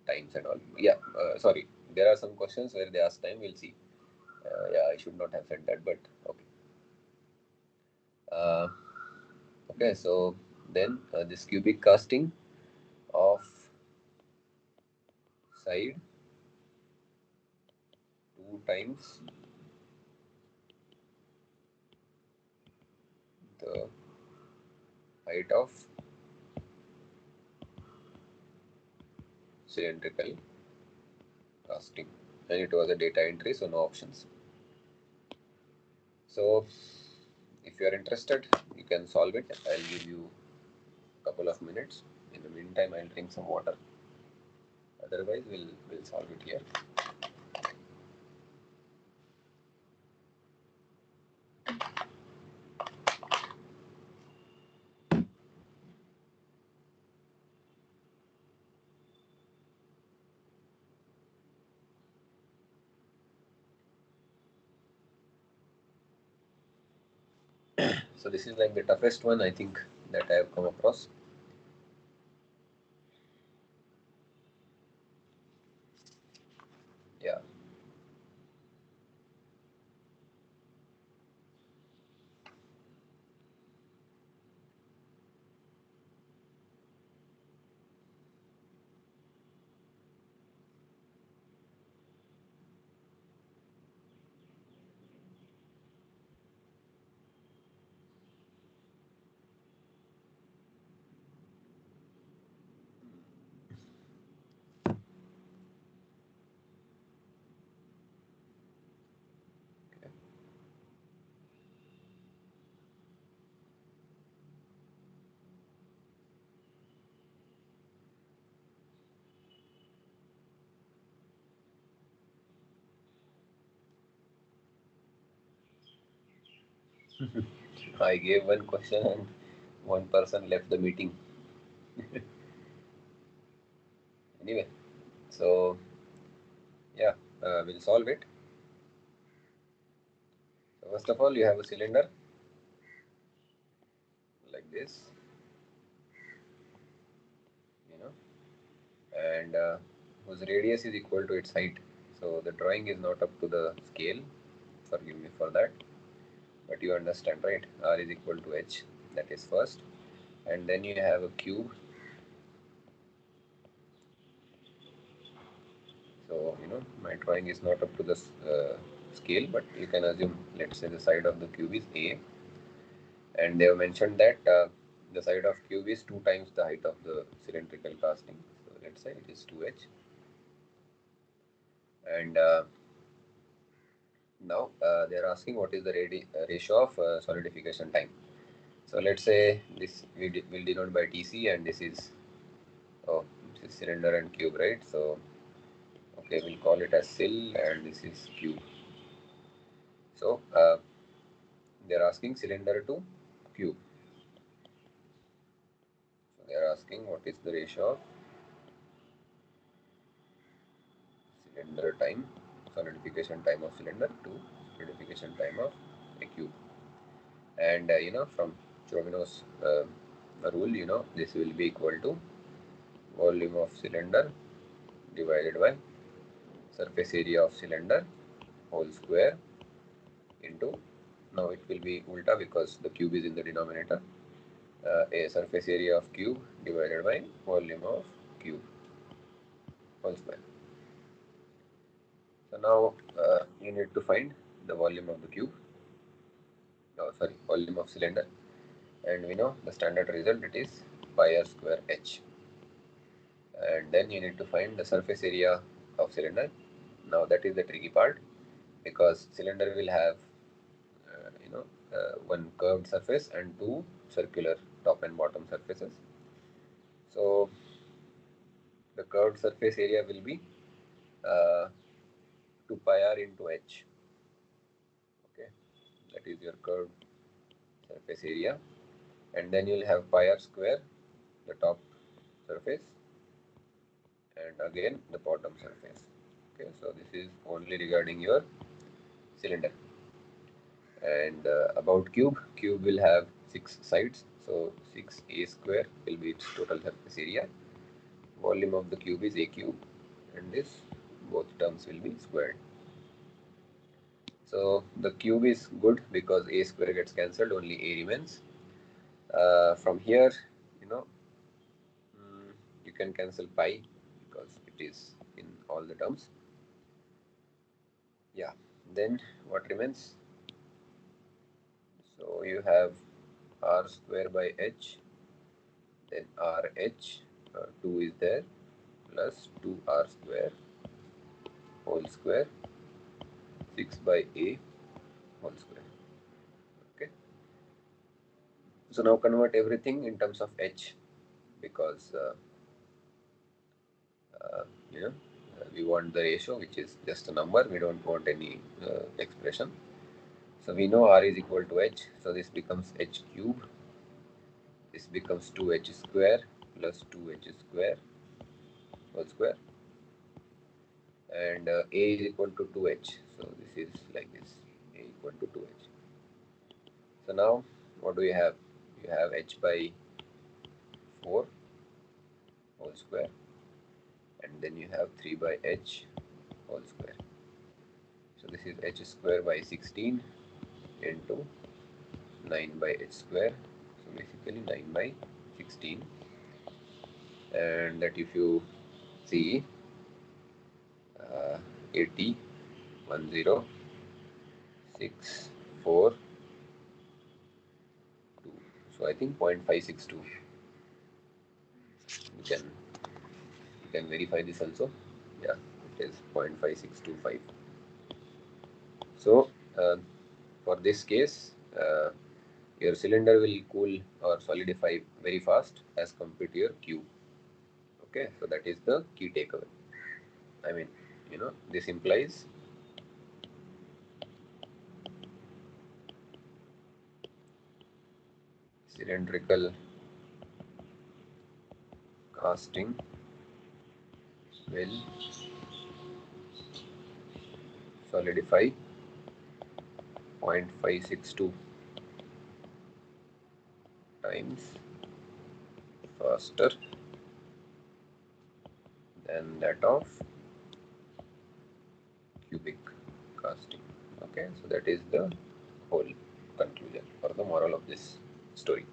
times and all. Yeah, sorry. There are some questions where they ask time. We'll see. Yeah, I should not have said that, but okay. Uh, okay, so then this cubic casting of side 2 times the height of cylindrical casting, and it was a data entry, so no options. So if you are interested, you can solve it. I'll give you a couple of minutes. In the meantime, I'll drink some water. Otherwise, we'll solve it here. So this is like the toughest one I think that I have come across. Yeah. I gave one question and one person left the meeting. Anyway, so yeah, we'll solve it. So first of all, you have a cylinder like this, and whose radius is equal to its height. So the drawing is not up to the scale. Forgive me for that, but you understand, right? R is equal to H. That is first, and then you have a cube. So my drawing is not up to the scale, but you can assume, let's say the side of the cube is A, and they have mentioned that the side of cube is 2 times the height of the cylindrical casting. So let's say it is 2H, and now they are asking what is the ratio of solidification time. So let's say this will denote by Tc, and this is cylinder and cube, right? So okay, we'll call it as sil, and this is cube. So they are asking cylinder to cube. So they are asking what is the ratio of cylinder time, solidification time of cylinder to solidification time of a cube. And from Chauvinot's rule, this will be equal to volume of cylinder divided by surface area of cylinder whole square into, now it will be ulta because the cube is in the denominator, a surface area of cube divided by volume of cube whole square. So now you need to find the volume of the cube, volume of cylinder, and we know the standard result, it is pi r square h. And then you need to find the surface area of cylinder. Now that is the tricky part, because cylinder will have one curved surface and two circular top and bottom surfaces. So the curved surface area will be to pi r into h. Okay, that is your curved surface area, and then you'll have pi r square, the top surface, and again the bottom surface. Okay, so this is only regarding your cylinder. And about cube will have 6 sides, so 6a square will be its total surface area. Volume of the cube is a cube, and this both terms will be squared. So the cube is good because a square gets cancelled, only a remains. From here, you know, you can cancel pi because it is in all the terms. Yeah, then what remains? So you have r square by h, then rh, 2 is there, plus 2r square whole square, 6 by a whole square. Okay, so now convert everything in terms of h, because you know, we want the ratio which is just a number, we don't want any expression. So we know r is equal to h, so this becomes h cube, this becomes 2h square plus 2h square whole square, and a is equal to 2h, so this is like this, a equal to 2h. So now what do you have? You have h by 4 whole square, and then you have 3 by h whole square. So this is h square by 16 into 9 by h square, so basically 9 by 16, and that if you see 80 10 6 4 2, so I think 0.562. You can verify this also. Yeah, it is 0.5625. So for this case, your cylinder will cool or solidify very fast as compared to your cube. Okay, so that is the key takeaway. I mean, this implies cylindrical casting will solidify 0.562 times faster than that of cubic casting. Okay, so that is the whole conclusion or the moral of this story.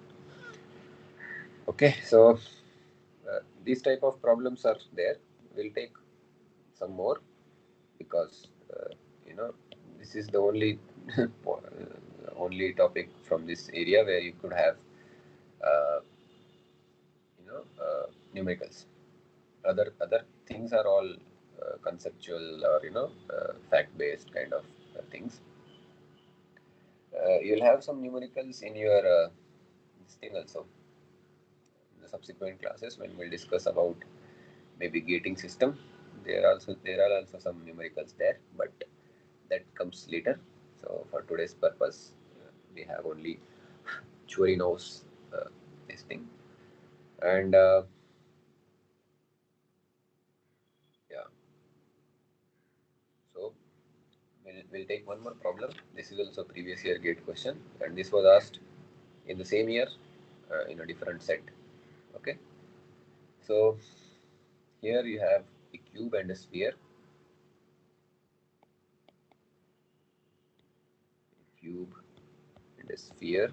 Okay, so these type of problems are there. We'll take some more because this is the only only topic from this area where you could have uh, numericals. Other things are all conceptual or fact based kind of things. You'll have some numericals in your this thing also in the subsequent classes when we'll discuss about maybe gating system. There are also some numericals there, but that comes later. So for today's purpose, we have only Churinov's this thing, and yeah. So we'll take one more problem. This is also previous year gate question, and this was asked in the same year in a different set. Okay, so here you have a cube and a sphere. Cube and a sphere,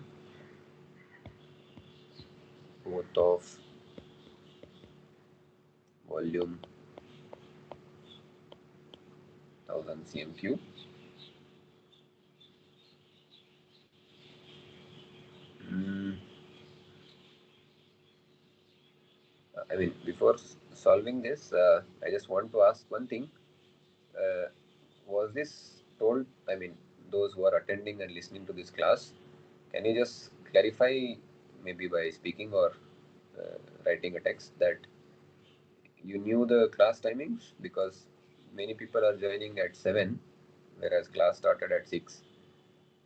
both of volume 1000 cm cube. I mean, before solving this, I just want to ask one thing. Was this told? I mean, those who are attending and listening to this class, can you just clarify, maybe by speaking or writing a text, that you knew the class timings? Because many people are joining at 7, whereas class started at 6.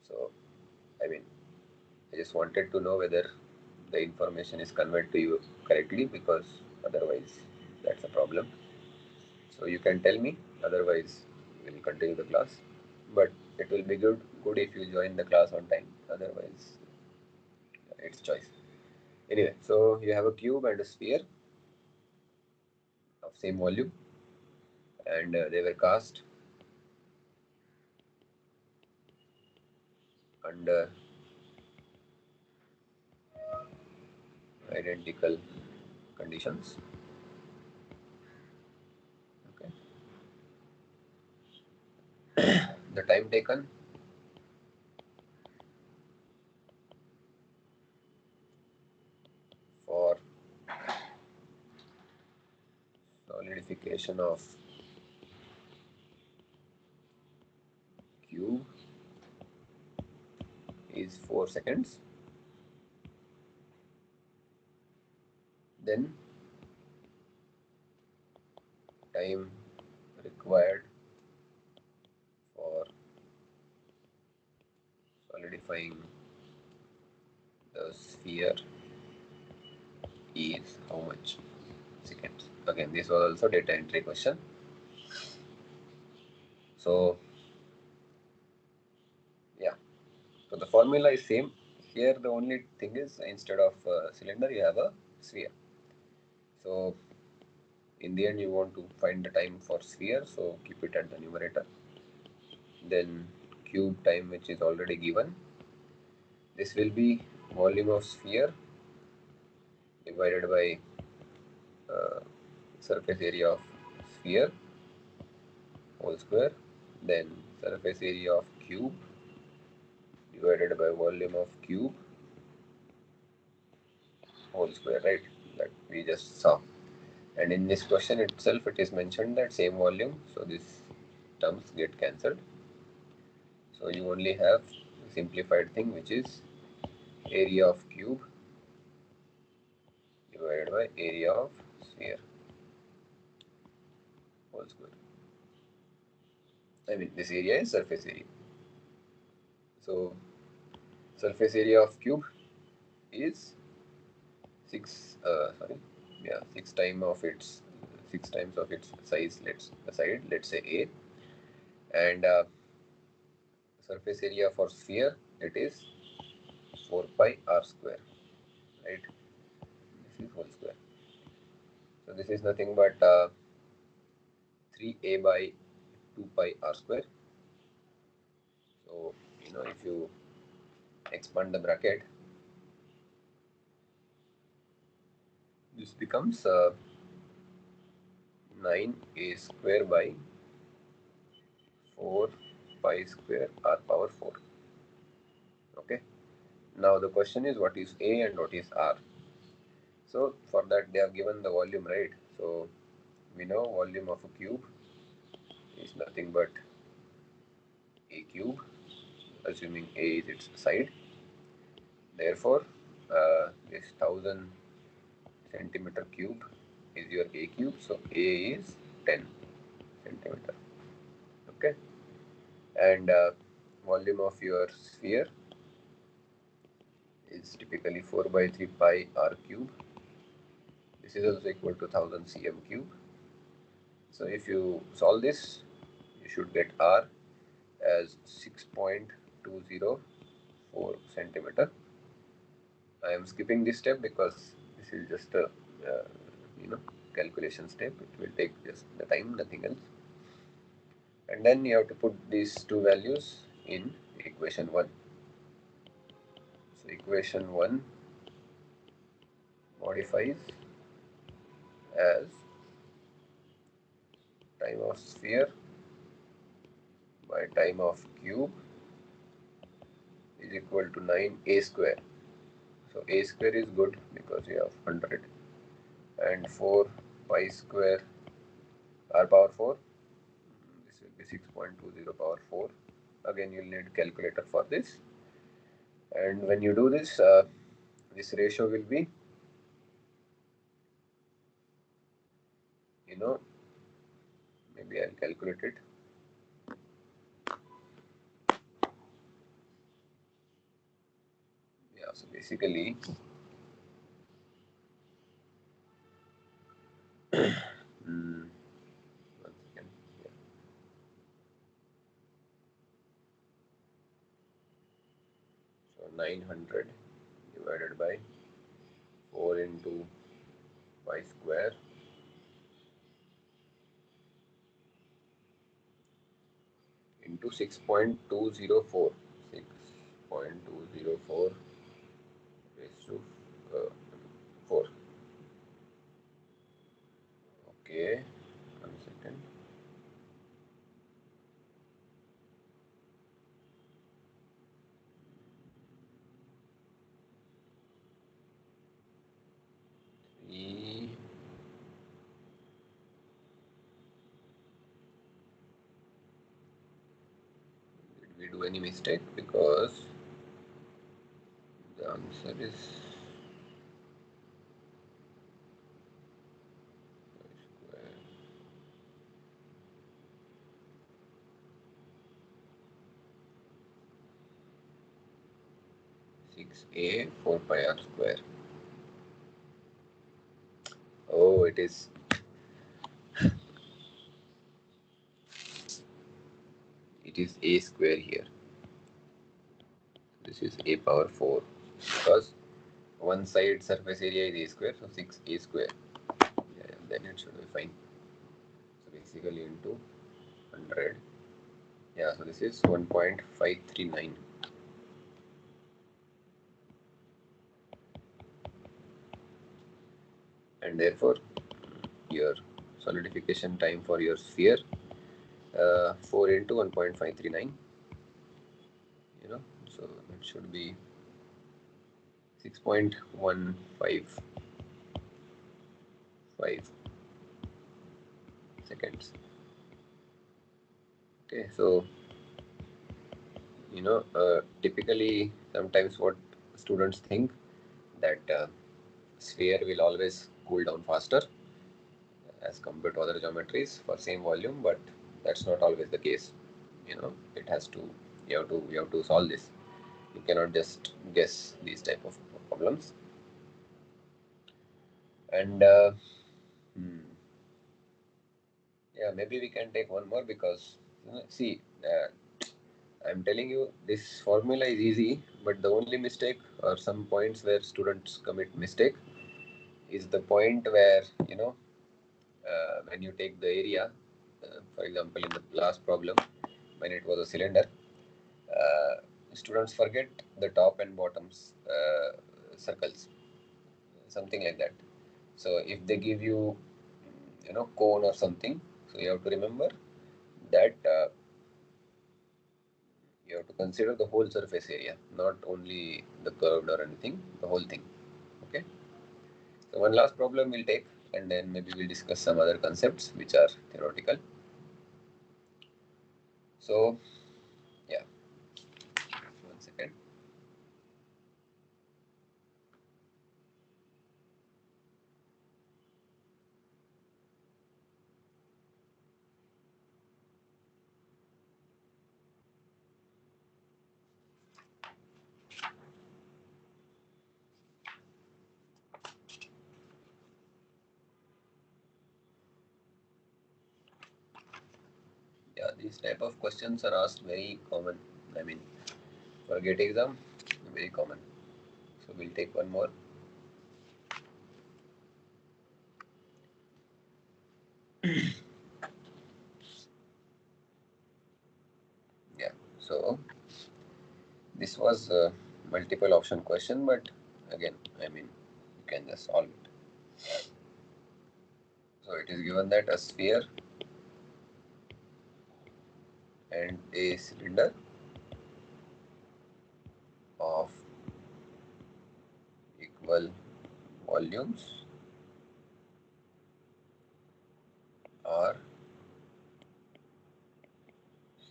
So, I mean, I just wanted to know whether the information is conveyed to you correctly, because otherwise that's a problem. So you can tell me, otherwise we'll continue the class. But it will be good if you join the class on time. Otherwise, it's choice. Anyway, so you have a cube and a sphere of same volume, and they were cast under identical conditions. Okay. The time taken for solidification of cube is 4 seconds. Then time required for solidifying the sphere is how much seconds? Again, this was also data entry question. So yeah, so the formula is same. Here the only thing is, instead of cylinder you have a sphere. So in the end you want to find the time for sphere, so keep it at the numerator. Then cube time, which is already given. This will be volume of sphere divided by surface area of sphere whole square. Then surface area of cube divided by volume of cube whole square, right? That we just saw. And in this question itself, it is mentioned that same volume, so these terms get cancelled. So you only have a simplified thing, which is area of cube divided by area of sphere whole square. I mean, this area is surface area. So surface area of cube is 6 times of its size. Let's say A. And surface area for sphere, it is 4 pi r square, right? This is whole square. So this is nothing but 3a by 2 pi r square. So if you expand the bracket, this becomes 9a square by 4 pi square r power 4. Okay. Now the question is, what is a and what is r? So for that they have given the volume, right? So we know volume of a cube is nothing but a cube, assuming a is its side. Therefore, this 1000 centimeter cube is your a cube. So a is 10 centimeter. Okay. And volume of your sphere is typically 4 by 3 pi r cube. This is also equal to 1000 cm cube. So if you solve this, you should get r as 6.204 centimeter. I am skipping this step because this is just a calculation step. It will take just the time, nothing else. And then you have to put these two values in equation 1. So equation 1 modifies as time of sphere by time of cube is equal to 9a square. So a square is good because you have 100, and 4 pi square r power 4. This will be 6.20 power 4. Again, you'll need calculator for this. And when you do this, this ratio will be, maybe maybe I'll calculate it. Yeah, so basically one second. Yeah. So 900 divided by 4 into pi square into 6.204. 6.204 raised to 4. Okay, 1 second. Did we do any mistake? Because the answer is square. 6a 4 pi r square. Oh, it is a square here. This is a power 4 because one side surface area is a square, so 6a square. Yeah, then it should be fine. So basically into 100. Yeah, so this is 1.539. And therefore, your solidification time for your sphere 4 into 1.539, so it should be 6.155 seconds. Okay, so typically sometimes what students think that sphere will always cool down faster as compared to other geometries for same volume, but that's not always the case. It has to you have to solve this. You cannot just guess these type of problems. And yeah, maybe we can take one more because see, I'm telling you this formula is easy, but the only mistake or some points where students commit mistake is the point where when you take the area, for example, in the last problem when it was a cylinder, uh, students forget the top and bottoms circles, something like that. So if they give you cone or something, so you have to remember that you have to consider the whole surface area, not only the curved or anything, the whole thing. Okay, so one last problem we'll take, and then maybe we'll discuss some other concepts which are theoretical. So yeah, 1 second. Yeah, these type of questions are asked very common. I mean, for GATE exam, very common. So we'll take one more. Yeah, so this was a multiple option question, but again, I mean, you can just solve it. So it is given that a sphere and a cylinder of equal volumes are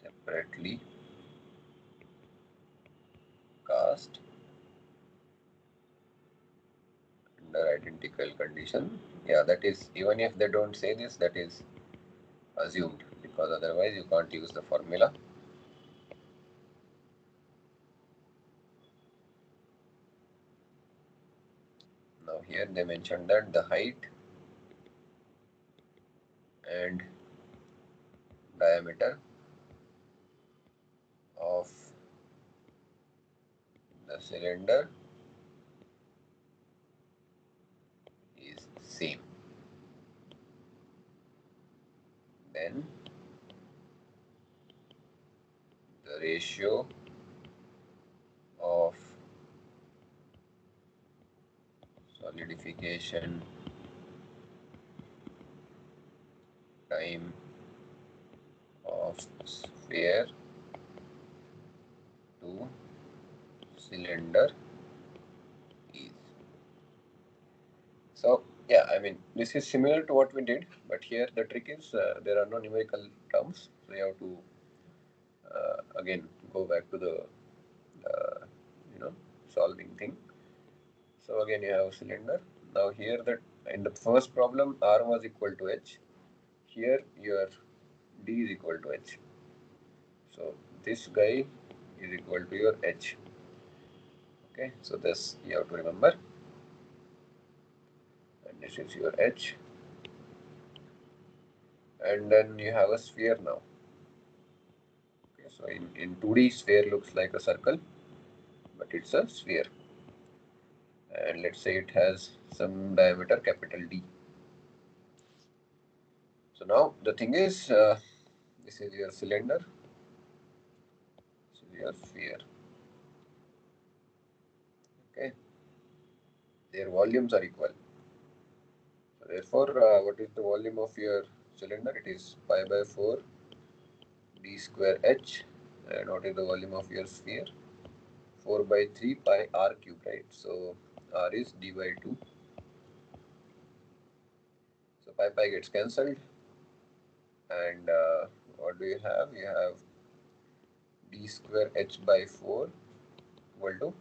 separately cast under identical condition. Yeah, that is, even if they don't say this, that is assumed. because otherwise you can't use the formula. Now here they mentioned that the height and diameter of the cylinder is same. Then the ratio of solidification time of sphere to cylinder is. So yeah, I mean this is similar to what we did, but here the trick is there are no numerical terms, so you have to again go back to the uh, solving thing. So again you have cylinder. Now here that in the first problem R was equal to H. Here your D is equal to H. So this guy is equal to your H. Okay, so this you have to remember. And this is your H. And then you have a sphere now. Okay, so in 2D sphere looks like a circle, but it's a sphere. And let's say it has some diameter capital D. So now the thing is, this is your cylinder, this is your sphere. Okay, their volumes are equal. So therefore, what is the volume of your cylinder? It is pi by 4 d square h. And what is the volume of your sphere? 4 by 3 pi r cube, right? So r is d by 2. So pi gets cancelled. And what do you have? You have d square h by 4 equal to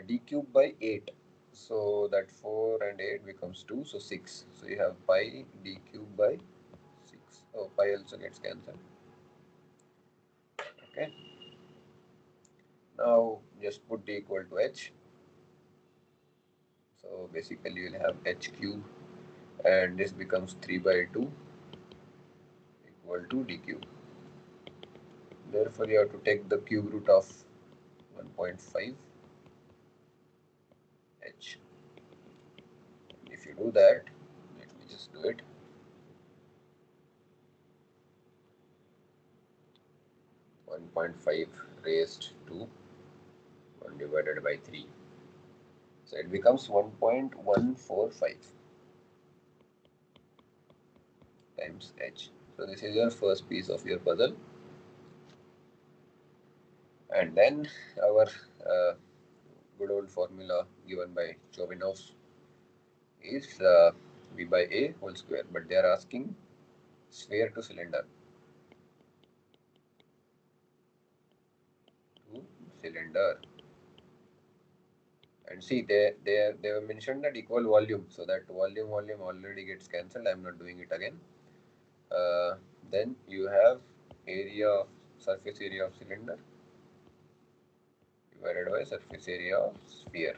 d cube by 8. So that 4 and 8 becomes 2, so 6. So you have pi d cube by 6. Oh, pi also gets cancelled. Okay. Now just put d equal to h. So basically you'll have h cube, and this becomes 3 by 2 equal to d cube. Therefore you have to take the cube root of 1.5 h. If you do that, let me just do it. 1.5 raised to 1 divided by 3. So it becomes 1.145 times h. So this is your first piece of your puzzle. And then our good old formula given by Chauvinov is V by A whole square. But they are asking sphere to cylinder. To cylinder. And see, they have mentioned that equal volume. So that volume already gets cancelled. I am not doing it again. Then you have area, surface area of cylinder divided by surface area of sphere.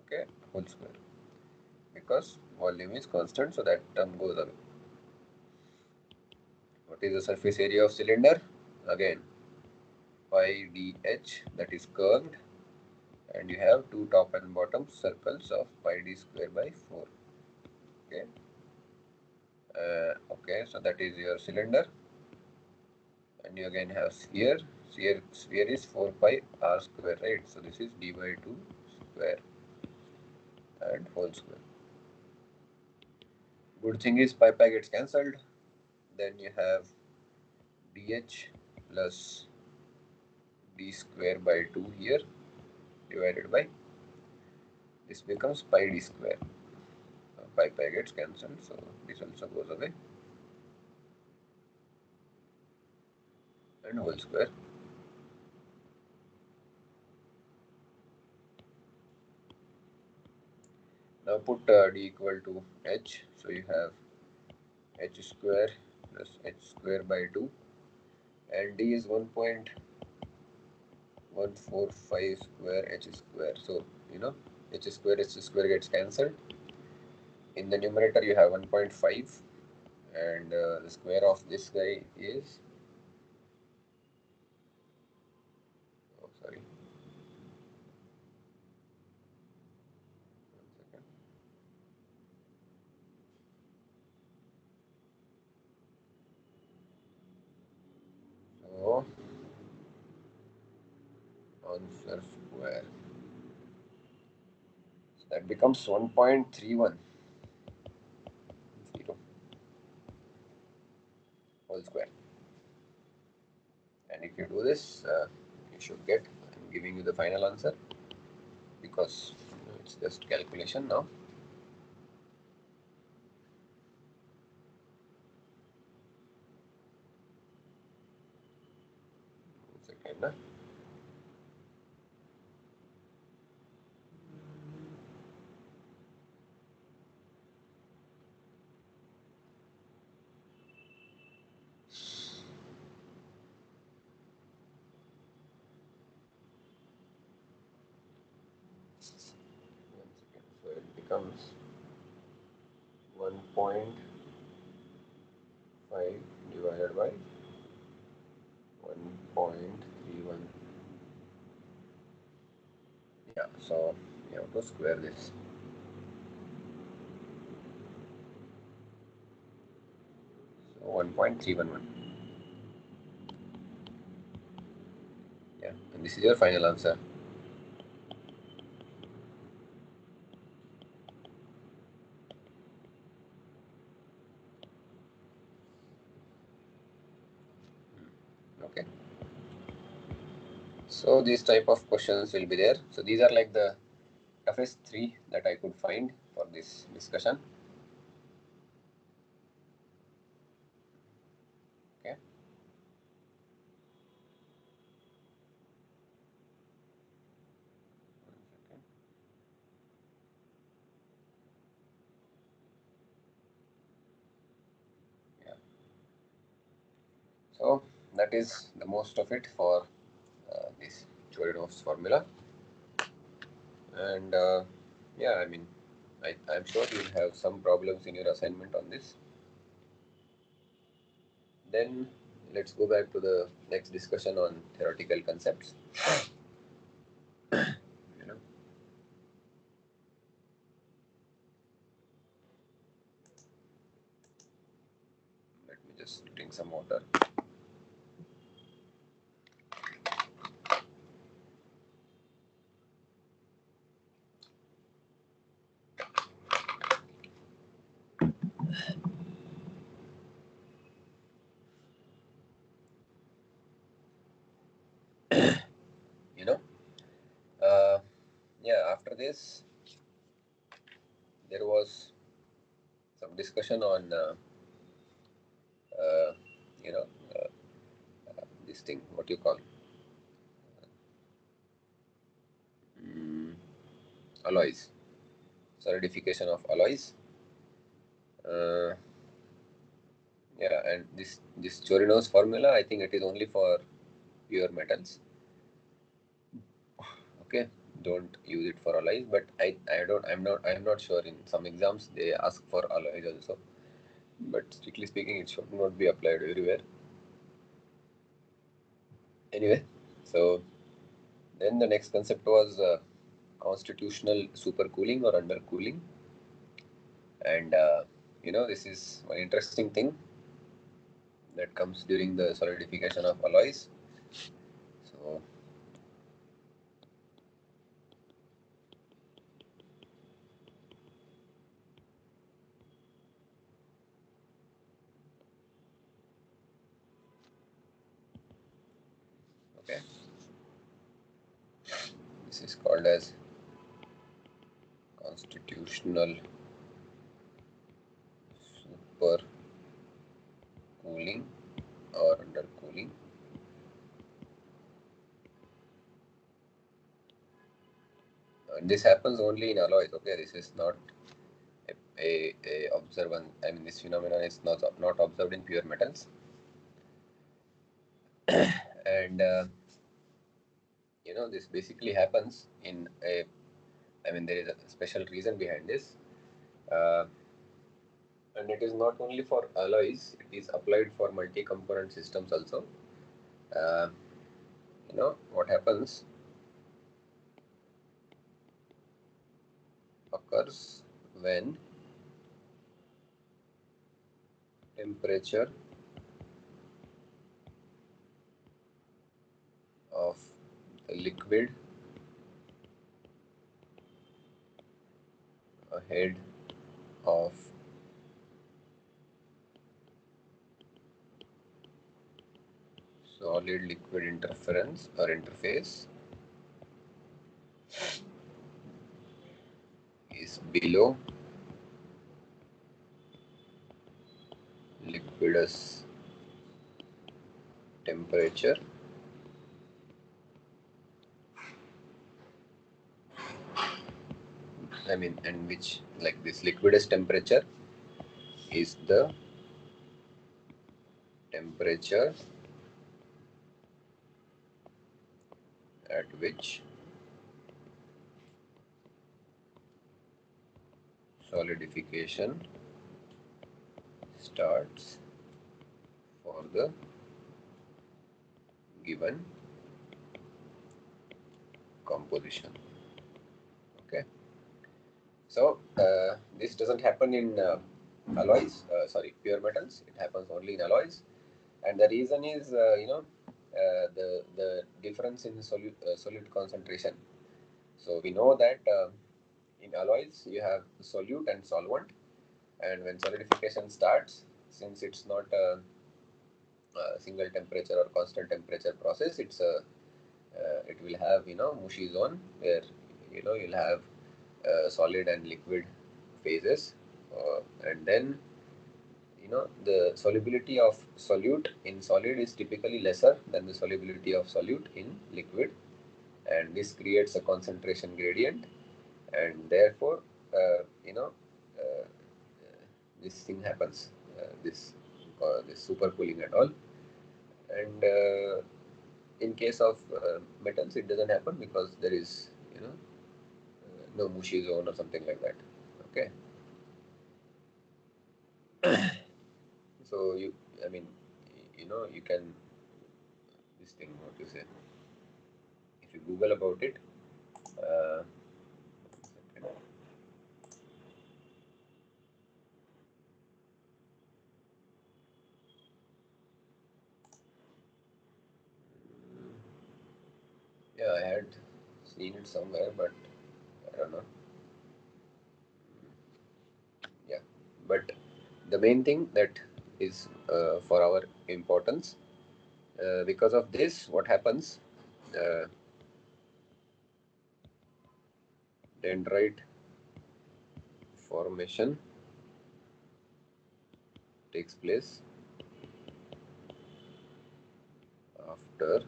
Okay, whole square. Because volume is constant, so that term goes away. What is the surface area of cylinder? Again, pi dh, that is curved, and you have two top and bottom circles of pi d square by 4. Okay. Okay, so that is your cylinder, and you again have sphere. Sphere is 4 pi r square, right? So this is d by 2 square and whole square. Good thing is pi gets cancelled. Then you have dh plus d square by 2 here divided by, this becomes pi d square. Pi gets cancelled, so this also goes away, and whole square. Now put d equal to h, so you have h square plus h square by 2, and d is 1.145 square h square. So h square gets cancelled. In the numerator you have 1.5, and the square of this guy is, oh sorry, 1 second. So answer square, so that becomes 1.310 whole square. And if you do this, you should get, I'm giving you the final answer because it's just calculation now. Second. So it becomes 1.5 divided by 1.31. Yeah, so you have to square this. So 1.311. Yeah, and this is your final answer. Okay. So these type of questions will be there. So these are like the toughest 3 that I could find for this discussion. Okay. Yeah. So that is the most of it for this Chorinov's formula. And yeah, I mean, I'm sure you'll have some problems in your assignment on this. Then let's go back to the next discussion on theoretical concepts. You know, let me just drink some water. You know, yeah. After this, there was some discussion on uh, you know this thing. What you call mm, alloys, solidification of alloys. Uh, yeah, and this Chorinov's formula, I think it is only for pure metals. Okay, don't use it for alloys, but I'm not sure. In some exams they ask for alloys also, but strictly speaking it should not be applied everywhere. Anyway, so then the next concept was constitutional supercooling or undercooling, and this is one interesting thing that comes during the solidification of alloys. So okay, this is called as constitutional supercooling or undercooling. And this happens only in alloys. Okay, this is not a observance. I mean, this phenomenon is not observed in pure metals, and this basically happens in a. I mean, there is a special reason behind this, uh, and it is not only for alloys; it is applied for multi-component systems also. Uh, what happens occurs when temperature of the liquid ahead of solid liquid interference or interface is below liquidus temperature, I mean, and which, like, this liquidus temperature is the temperature at which solidification starts for the given composition. Okay, so this doesn't happen in alloys, pure metals. It happens only in alloys, and the reason is the difference in solute concentration. So we know that in alloys you have solute and solvent, and when solidification starts, since it's not a single temperature or constant temperature process, it will have mushy zone where you'll have solid and liquid phases, and then the solubility of solute in solid is typically lesser than the solubility of solute in liquid, and this creates a concentration gradient, and therefore uh, you know uh, this thing happens, this supercooling and all. And in case of metals, it doesn't happen because there is no mushy zone or something like that. Okay, so I mean, you can, this thing, what you say, if you Google about it. Uh, yeah, I had seen it somewhere, but I don't know. Yeah, but the main thing that is for our importance, because of this, what happens? Uh, Dendrite formation takes place after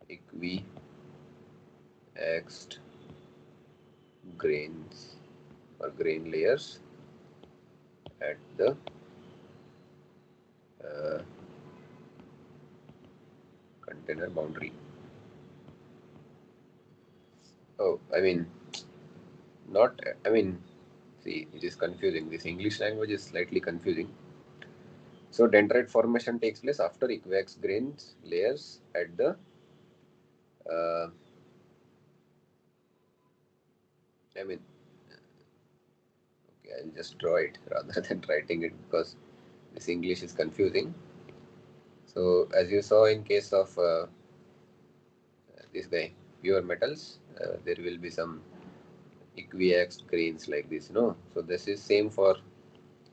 equiaxed grains or grain layers at the uh, container boundary. Oh, I mean, not, I mean, see, it is confusing. This English language is slightly confusing. So, dendrite formation takes place after equiaxed grains layers at the, uh, I mean, okay, I'll just draw it rather than writing it because this English is confusing. So, as you saw in case of this guy, pure metals, there will be some equiaxed grains like this, So, this is same for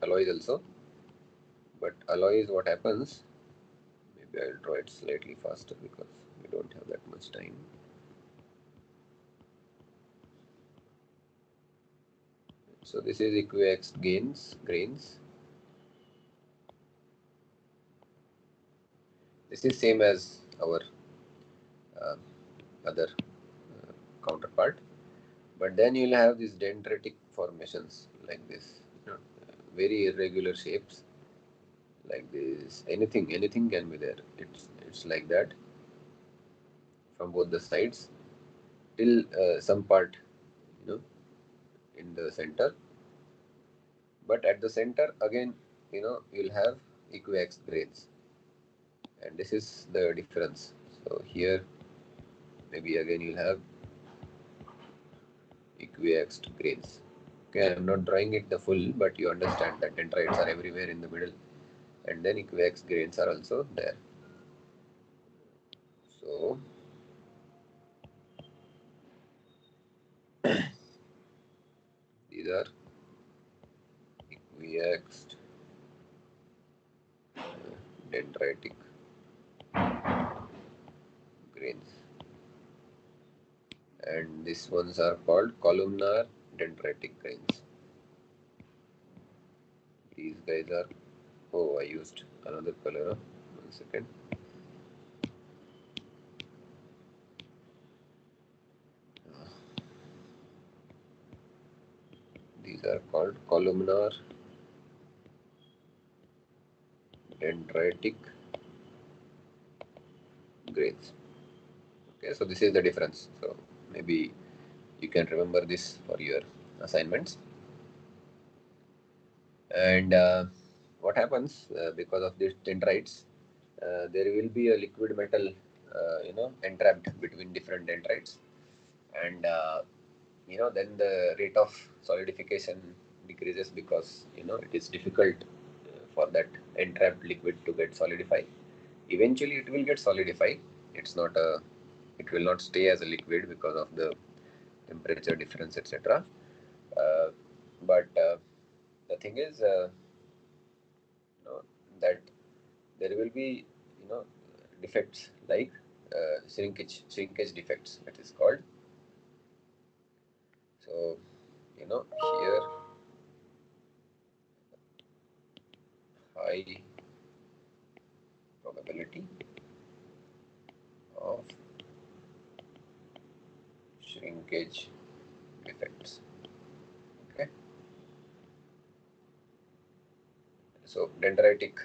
alloys also. But alloys, what happens? Maybe I'll draw it slightly faster because we don't have that much time. So this is equiaxed grains. This is same as our other counterpart, but then you'll have this dendritic formations like this, very irregular shapes like this. Anything can be there. It's like that from both the sides till some part, you know, in the center. But at the center again, you'll have equiax grains, and this is the difference. So here maybe again you'll have equiaxed grains. Okay, I'm not drawing it the full, but you understand that dendrites are everywhere in the middle, and then equiax grains are also there. So these are equiaxed dendritic grains, and these ones are called columnar dendritic grains. These guys are, oh, I used another color. 1 second. These are called columnar dendritic grains. Okay, so this is the difference. So maybe you can remember this for your assignments. And what happens because of these dendrites, there will be a liquid metal, entrapped between different dendrites, and then the rate of solidification decreases because it is difficult for that entrapped liquid to get solidified. Eventually, it will get solidified. It will not stay as a liquid because of the temperature difference, etc. Uh, but the thing is, that there will be defects like shrinkage defects, that is called. So here high probability of shrinkage defects. Okay, so dendritic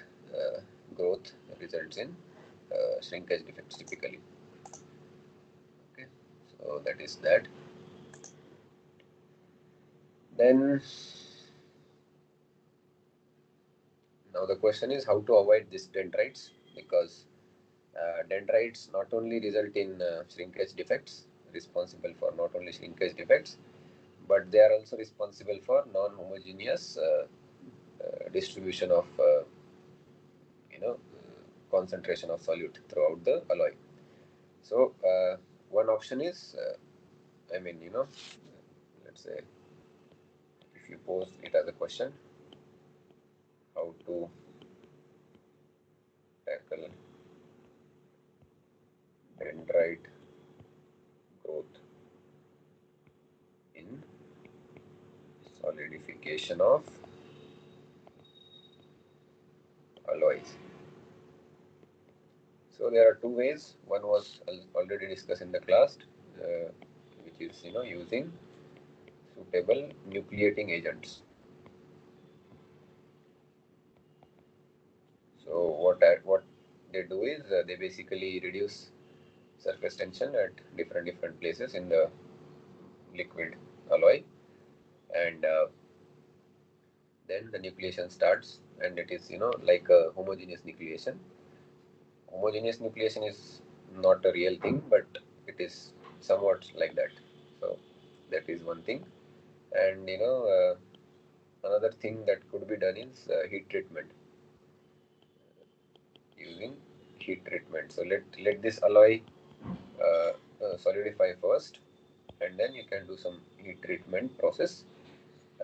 growth results in shrinkage defects typically. Okay, so that is that. Then now the question is how to avoid these dendrites, because dendrites not only result in shrinkage defects, responsible for not only shrinkage defects, but they are also responsible for non-homogeneous distribution of concentration of solute throughout the alloy. So one option is, let's say if you pose it as a question, how to tackle dendrite growth in solidification of alloys. So there are two ways. One was already discussed in the class, which is using suitable nucleating agents. So what they do is they basically reduce surface tension at different places in the liquid alloy, and then the nucleation starts, and it is like a homogeneous nucleation. Homogeneous nucleation is not a real thing, but it is somewhat like that. So that is one thing. And another thing that could be done is heat treatment, using heat treatment. So let this alloy solidify first, and then you can do some heat treatment process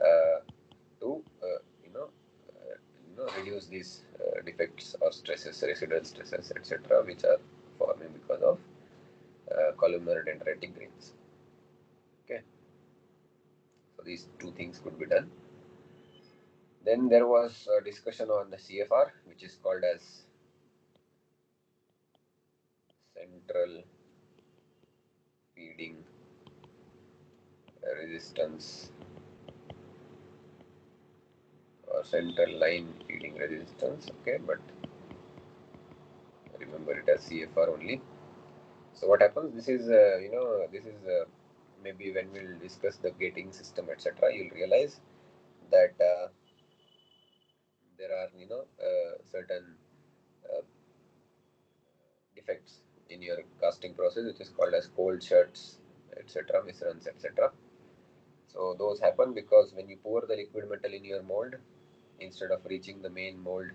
uh, to reduce these defects or stresses, residual stresses, etc., which are forming because of columnar dendritic grains. Okay, so these two things could be done. Then there was a discussion on the CFR, which is called as central feeding resistance central line feeding resistance. Okay, but remember it as CFR only. So what happens? This is maybe when we'll discuss the gating system, etc. You'll realize that there are certain uh, defects in your casting process, which is called as cold shuts, etc., misruns, etc. So those happen because when you pour the liquid metal in your mold, instead of reaching the main mold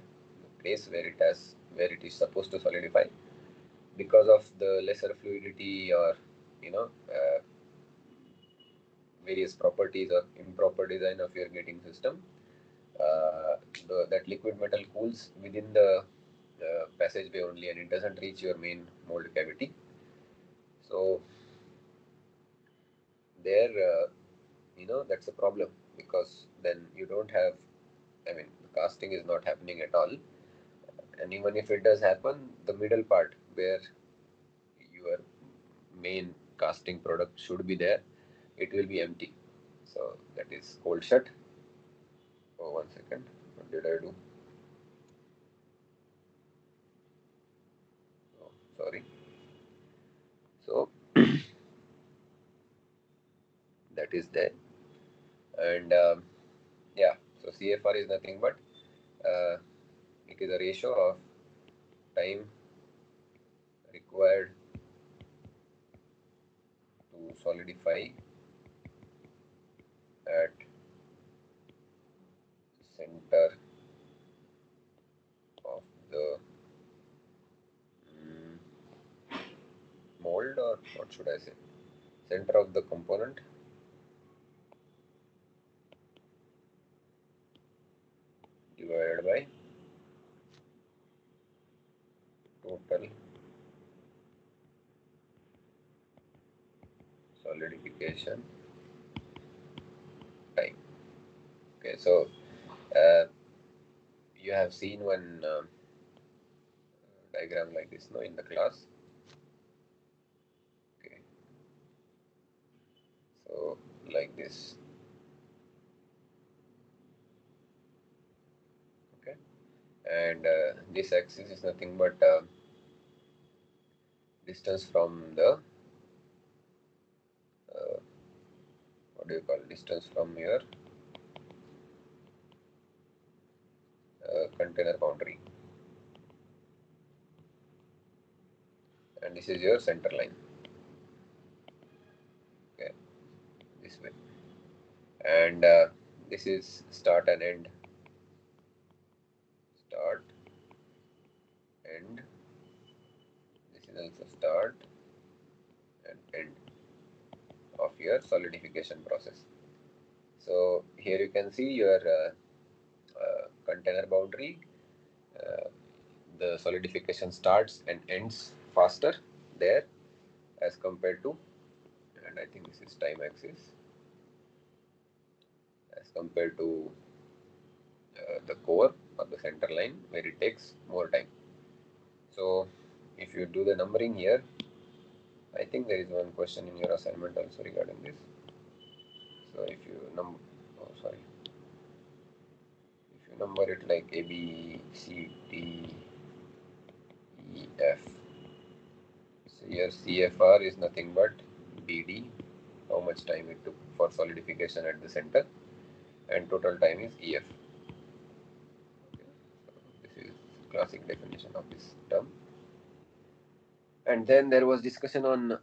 place where it is supposed to solidify, because of the lesser fluidity or you know uh, various properties or improper design of your gating system, that liquid metal cools within the passageway only, and it doesn't reach your main mold cavity. So there, that's a problem, because then you don't have, I mean, the casting is not happening at all. And even if it does happen, the middle part where your main casting product should be there, it will be empty. So that is cold shut. Oh, 1 second. What did I do? Oh, sorry. So that is there. And yeah, so CFR is nothing but uh, it is a ratio of time required to solidify at center of the mm, mold, or what should I say, center of the component divided by total solidification time. Okay, so uh, you have seen one diagram like this, no, in the class. Okay, so like this. Okay, and this axis is nothing but distance from the what do you call, distance from your container boundary, and this is your center line. Okay, this way, and this is start and end. Start, end. This is also start and end of your solidification process. So here you can see your container boundary. Uh, the solidification starts and ends faster there as compared to, and I think this is time axis, as compared to the core or the center line, where it takes more time. So if you do the numbering here, I think there is one question in your assignment also regarding this. So if you if you number it like A, B, C, D, E, F. So here CFR is nothing but BD, how much time it took for solidification at the center, and total time is EF. Okay. So this is classic definition of this term. And then there was discussion on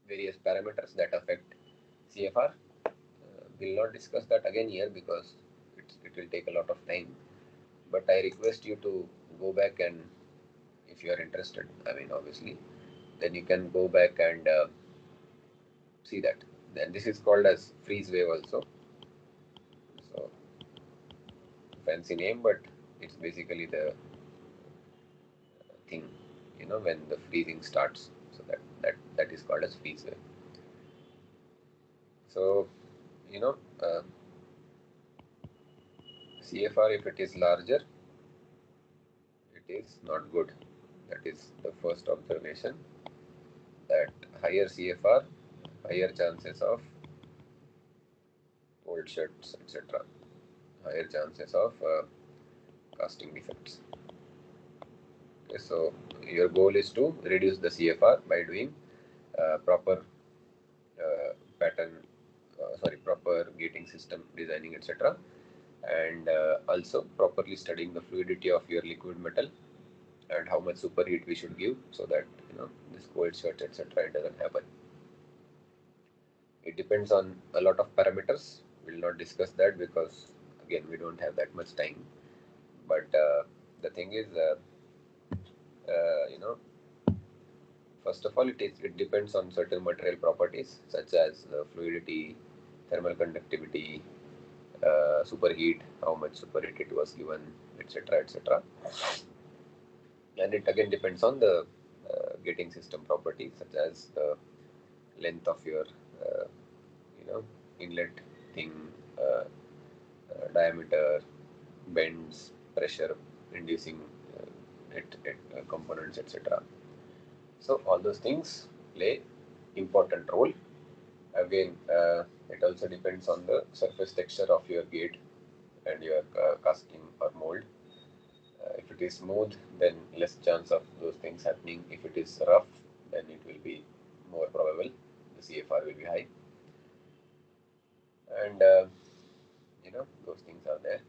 various parameters that affect CFR. We'll not discuss that again here because it will take a lot of time. But I request you to go back, and if you are interested, I mean, obviously, then you can go back and see that. Then this is called as freeze wave also. So fancy name, but it's basically the thing, when the freezing starts. So that is called as freeze wave. So you know uh, CFR, if it is larger, it is not good. That is the first observation, that higher CFR, higher chances of mold sheds, etc. Higher chances of casting defects. Okay, so your goal is to reduce the CFR by doing proper pattern, proper gating system designing, etc. And also properly studying the fluidity of your liquid metal and how much superheat we should give so that this cold shot, etc. it doesn't happen. It depends on a lot of parameters. We'll not discuss that because again we don't have that much time. But the thing is, you know, first of all, it depends on certain material properties such as fluidity, thermal conductivity, superheat, how much superheat it was given, etc., etc. And it again depends on the gating system properties such as the length of your, you know, inlet thing, diameter, bends, pressure inducing components, etc. So all those things play important role. Again, it also depends on the surface texture of your gate and your casting or mold. If it is smooth, then less chance of those things happening. If it is rough, then it will be more probable. The CFR will be high, and those things are there.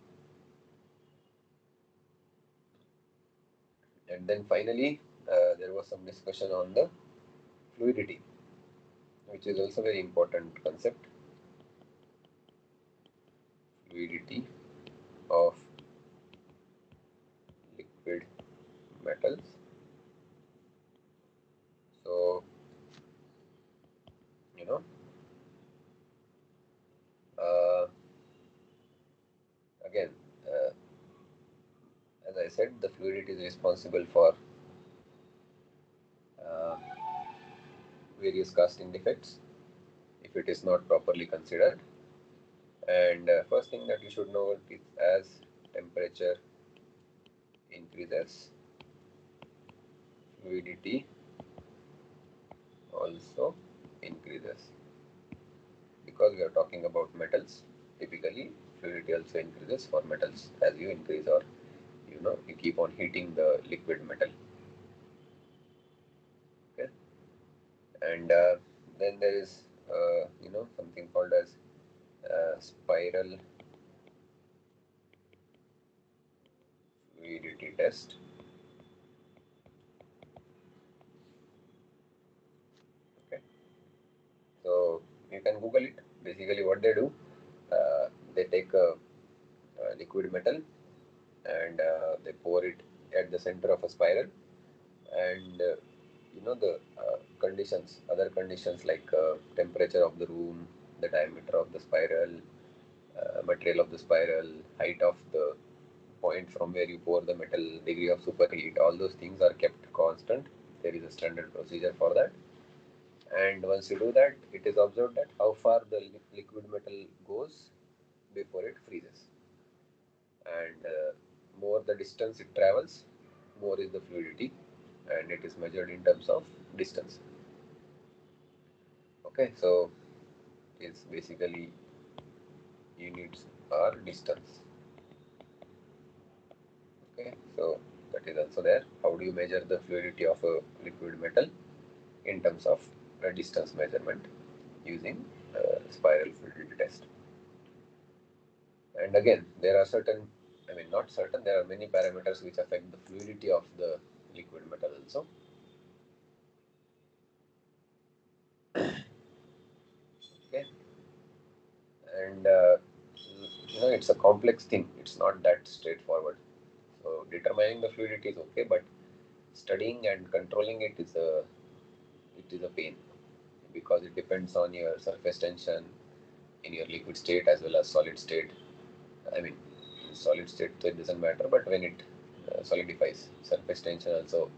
And then finally, there was some discussion on the fluidity, which is also very important concept. Fluidity of liquid metals. So, you know, uh, again, uh, as I said, the fluidity is responsible for uh, various casting defects if it is not properly considered. And first thing that you should know is as temperature increases, fluidity also increases. Because we are talking about metals, typically fluidity also increases for metals as you increase or you keep on heating the liquid metal. Okay, and then there is something called as spiral fluidity test. Okay, so you can Google it. Basically, what they do, they take a liquid metal and they pour it at the center of a spiral, and the conditions, other conditions like temperature of the room, the diameter of the spiral, material of the spiral, height of the point from where you pour the metal, degree of superheat, all those things are kept constant. There is a standard procedure for that. And once you do that, it is observed that how far the liquid metal goes before it freezes. And more the distance it travels, more is the fluidity, and it is measured in terms of distance. Okay, so it's basically units are distance. Okay, so that is also there. How do you measure the fluidity of a liquid metal? In terms of a distance measurement using spiral fluidity test. And again, there are certain, I mean, not certain, there are many parameters which affect the fluidity of the liquid metal also. Okay, and it's a complex thing, it's not that straightforward. So, determining the fluidity is okay, but studying and controlling it is a pain because it depends on your surface tension in your liquid state as well as solid state. I mean, in solid state it doesn't matter, but when it solidifies, surface tension also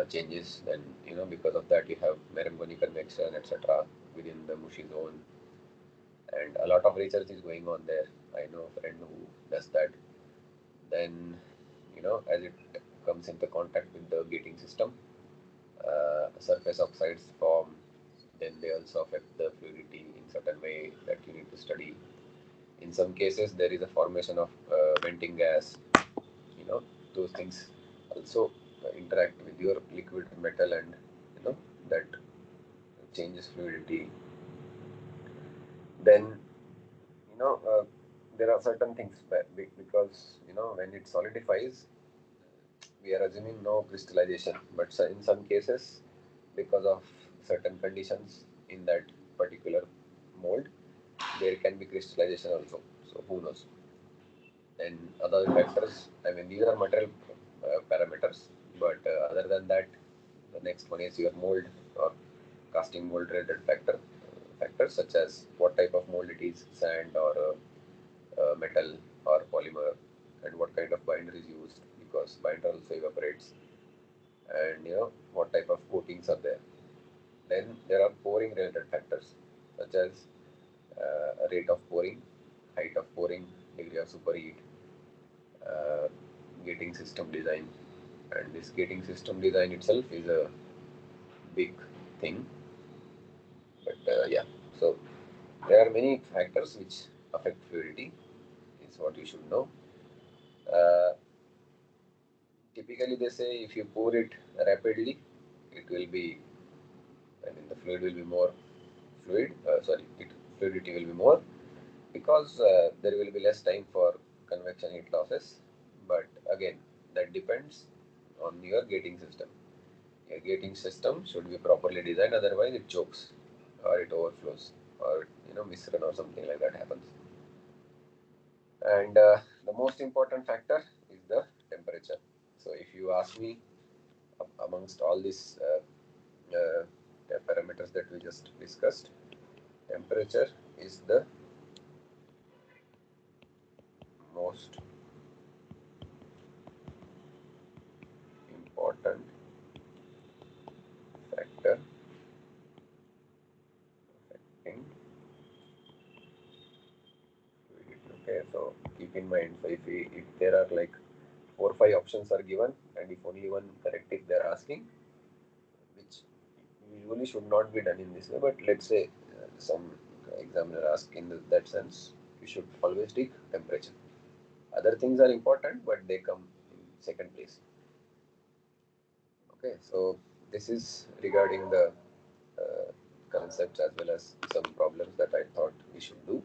changes. Then because of that you have Marangoni convection, etc. within the mushy zone, and a lot of research is going on there. I know a friend who does that. Then as it comes into contact with the gating system, surface oxides form. Then they also affect the fluidity in certain way that you need to study. In some cases, there is a formation of venting gas. You know, those things also interact with your liquid metal, and that changes fluidity. Then there are certain things because when it solidifies, we are assuming no crystallization, but in some cases, because of certain conditions in that particular mold, there can be crystallization also. So who knows? And other factors, I mean, these are material parameters, but other than that, the next one is your mold or casting mold related factors such as what type of mold it is, sand or metal or polymer, and what kind of binder is used, because binder also evaporates, and what type of coatings are there. Then there are pouring related factors such as rate of pouring, height of pouring, degree of superheat, uh, gating system design, and this gating system design itself is a big thing. But yeah, so there are many factors which affect fluidity, is what you should know. Uh, Typically, they say if you pour it rapidly, it will be, I mean, the fluid will be more fluid. Fluidity will be more because there will be less time for convection heat losses. But again, that depends on your gating system. Your gating system should be properly designed, otherwise it chokes or it overflows or misrun or something like that happens. And the most important factor is the temperature. So if you ask me, amongst all these parameters that we just discussed, temperature is the most important factor affecting fluidity. Okay, so keep in mind. So if there are like 4 or 5 options are given, and if only one correct if they are asking, which usually should not be done in this way, but let's say some examiner ask in that sense, you should always take temperature. Other things are important, but they come in second place. Okay, so this is regarding the concepts as well as some problems that I thought we should do.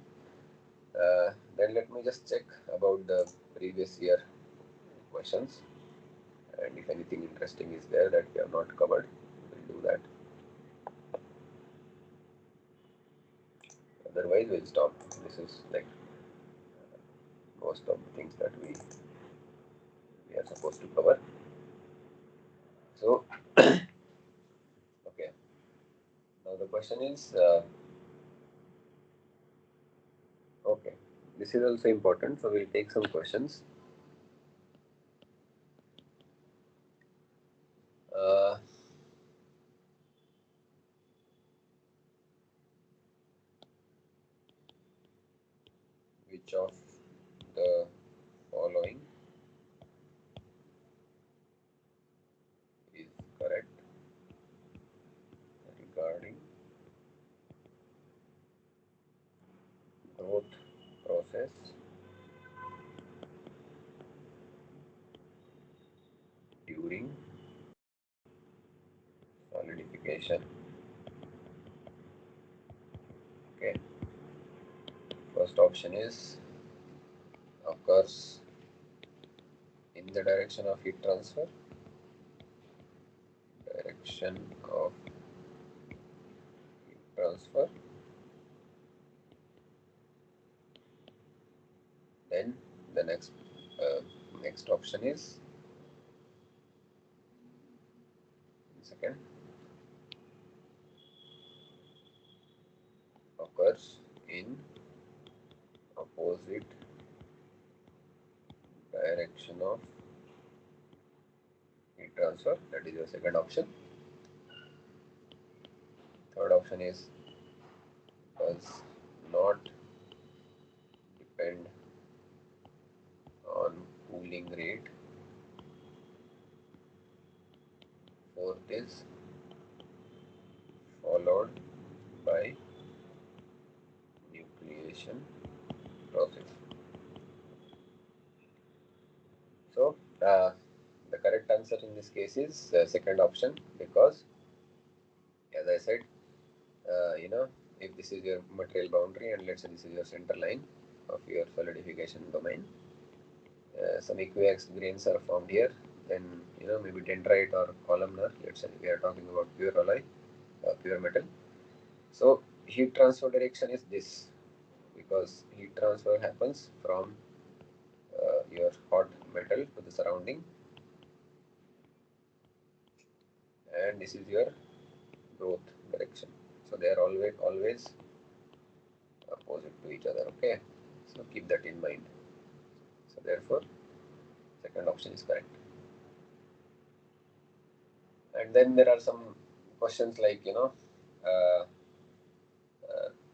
Then let me just check about the previous year questions, and if anything interesting is there that we have not covered, we'll do that. Otherwise, we'll stop. This is like most of the things that we are supposed to cover. So, okay. Now the question is, okay, this is also important. So we'll take some questions. Uh, which of the following is correct regarding growth process during solidification? Okay, first option is occurs in the direction of heat transfer, direction of heat transfer. Then the next option is second, occurs in opposite direction of heat transfer. That is your second option. Third option is does not depend on cooling rate. Fourth is followed by nucleation process. answer in this case is second option, because as I said, if this is your material boundary and let's say this is your center line of your solidification domain, some equiax grains are formed here, then maybe dendrite or columnar. Let's say we are talking about pure alloy, pure metal. So heat transfer direction is this, because heat transfer happens from your hot metal to the surrounding, and this is your growth direction. So they are always opposite to each other. Okay, so keep that in mind. So therefore, second option is correct. And then there are some questions like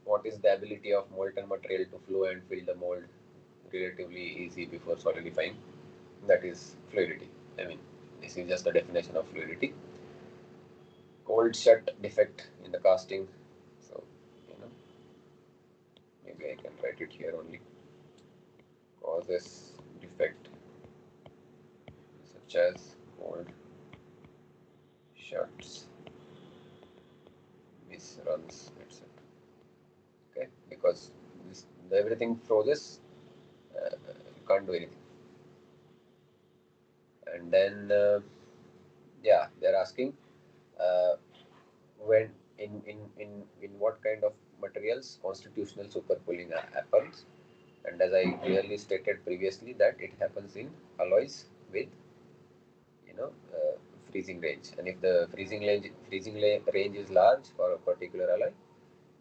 what is the ability of molten material to flow and fill the mold relatively easy before solidifying? That is fluidity. I mean, this is just the definition of fluidity. Cold shut defect in the casting. So, maybe I can write it here only. Causes defect such as cold shuts, misruns, etc. Okay, because everything frozen, you can't do anything. And then yeah, they're asking when in what kind of materials constitutional supercooling happens. And as I clearly stated previously, that it happens in alloys with freezing range. And if the range is large for a particular alloy,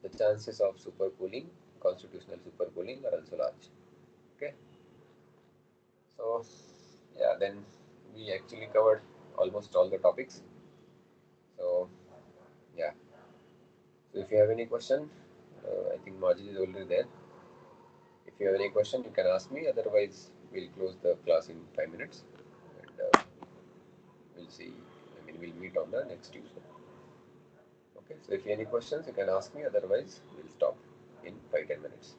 the chances of supercooling, constitutional supercooling, are also large. Okay, so yeah, then we actually covered almost all the topics. So yeah, so if you have any question, I think Majid is already there. If you have any question, you can ask me. Otherwise, we'll close the class in 5 minutes, and we'll see. I mean, we'll meet on the next Tuesday. Okay. So if you have any questions, you can ask me. Otherwise, we'll stop in 5-10 minutes.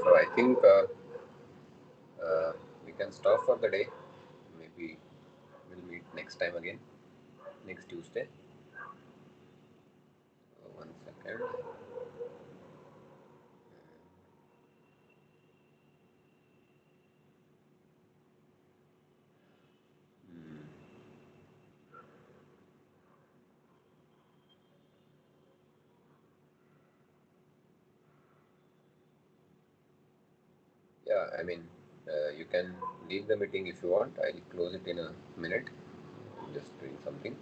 So I think we can stop for the day. Maybe we'll meet next time again, next Tuesday. So 1 second. Hmm. Yeah, I mean, you can leave the meeting if you want. I'll close it in a minute. I'm just doing something.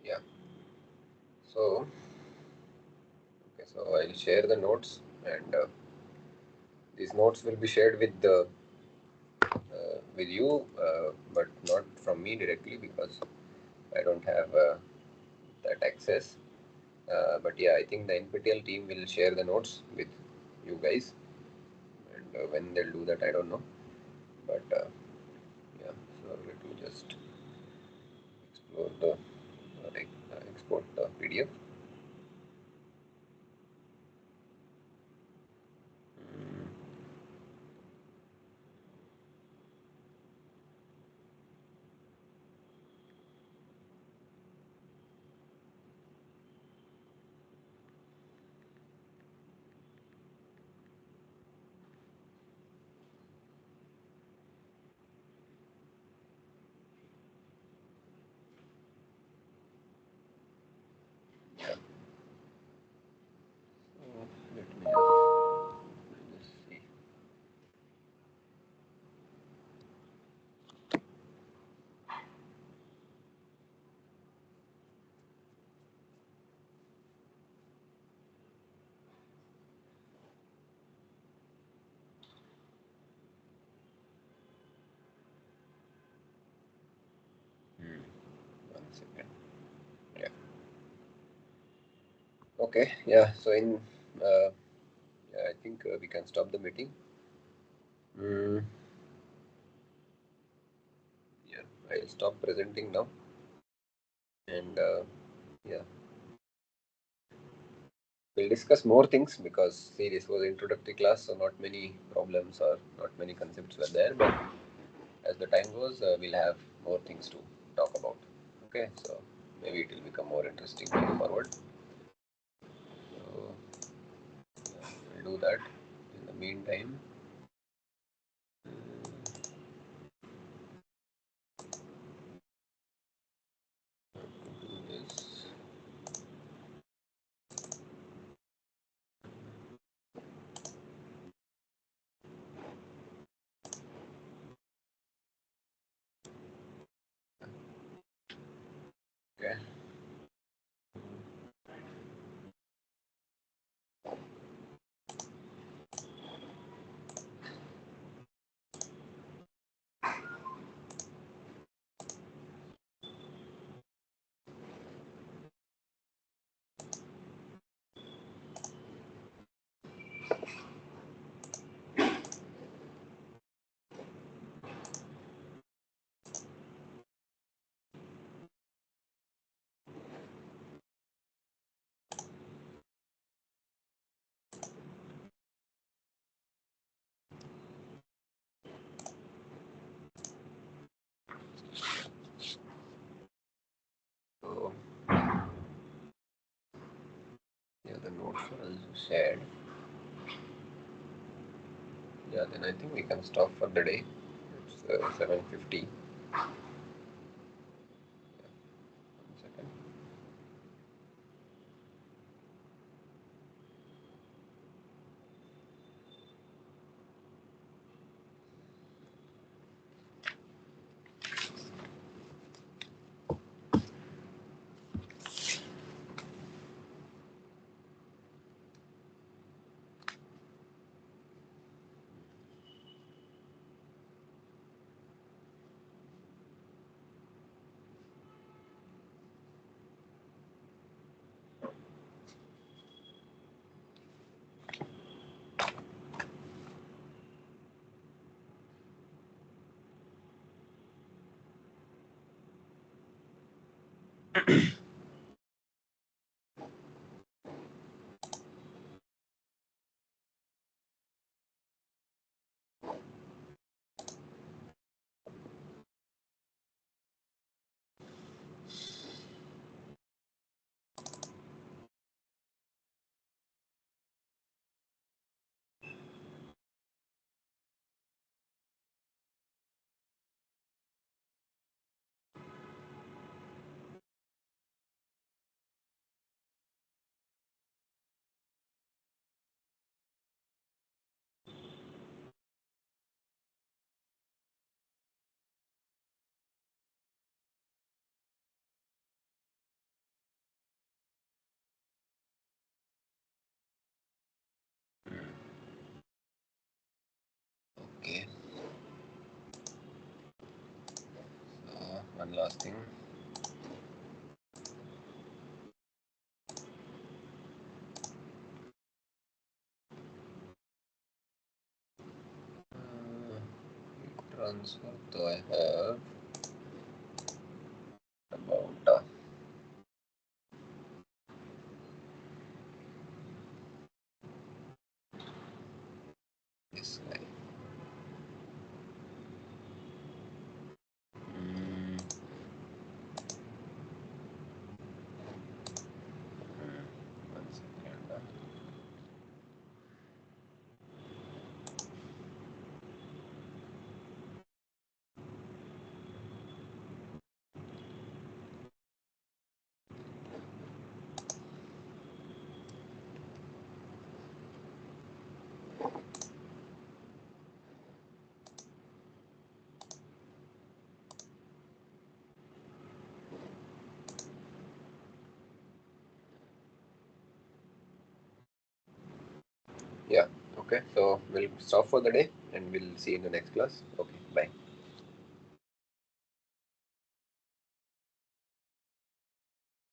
Yeah. So, okay, so I'll share the notes, and these notes will be shared with you, but not from me directly because I don't have that access. But yeah, I think the NPTEL team will share the notes with you guys, and when they'll do that, I don't know. But yeah, so let me just explore the export the PDF. Mm, yeah. So let me just see. Hmm, 1 second. Yeah. Okay. Yeah. So yeah, I think we can stop the meeting. Mm, yeah, I'll stop presenting now, and yeah, we'll discuss more things because see, this was introductory class, so not many problems or not many concepts were there. But as the time goes, we'll have more things to talk about. Okay, so maybe it will become more interesting going forward. So yeah, we'll do that. In the meantime, do this. Okay. also said. Yeah, then I think we can stop for the day. It's 7:50. One second. Okay. So one last thing. Transfer. So I have about this guy. Mm, one second. Yeah. Okay. So we'll stop for the day and we'll see you in the next class. Okay. Bye.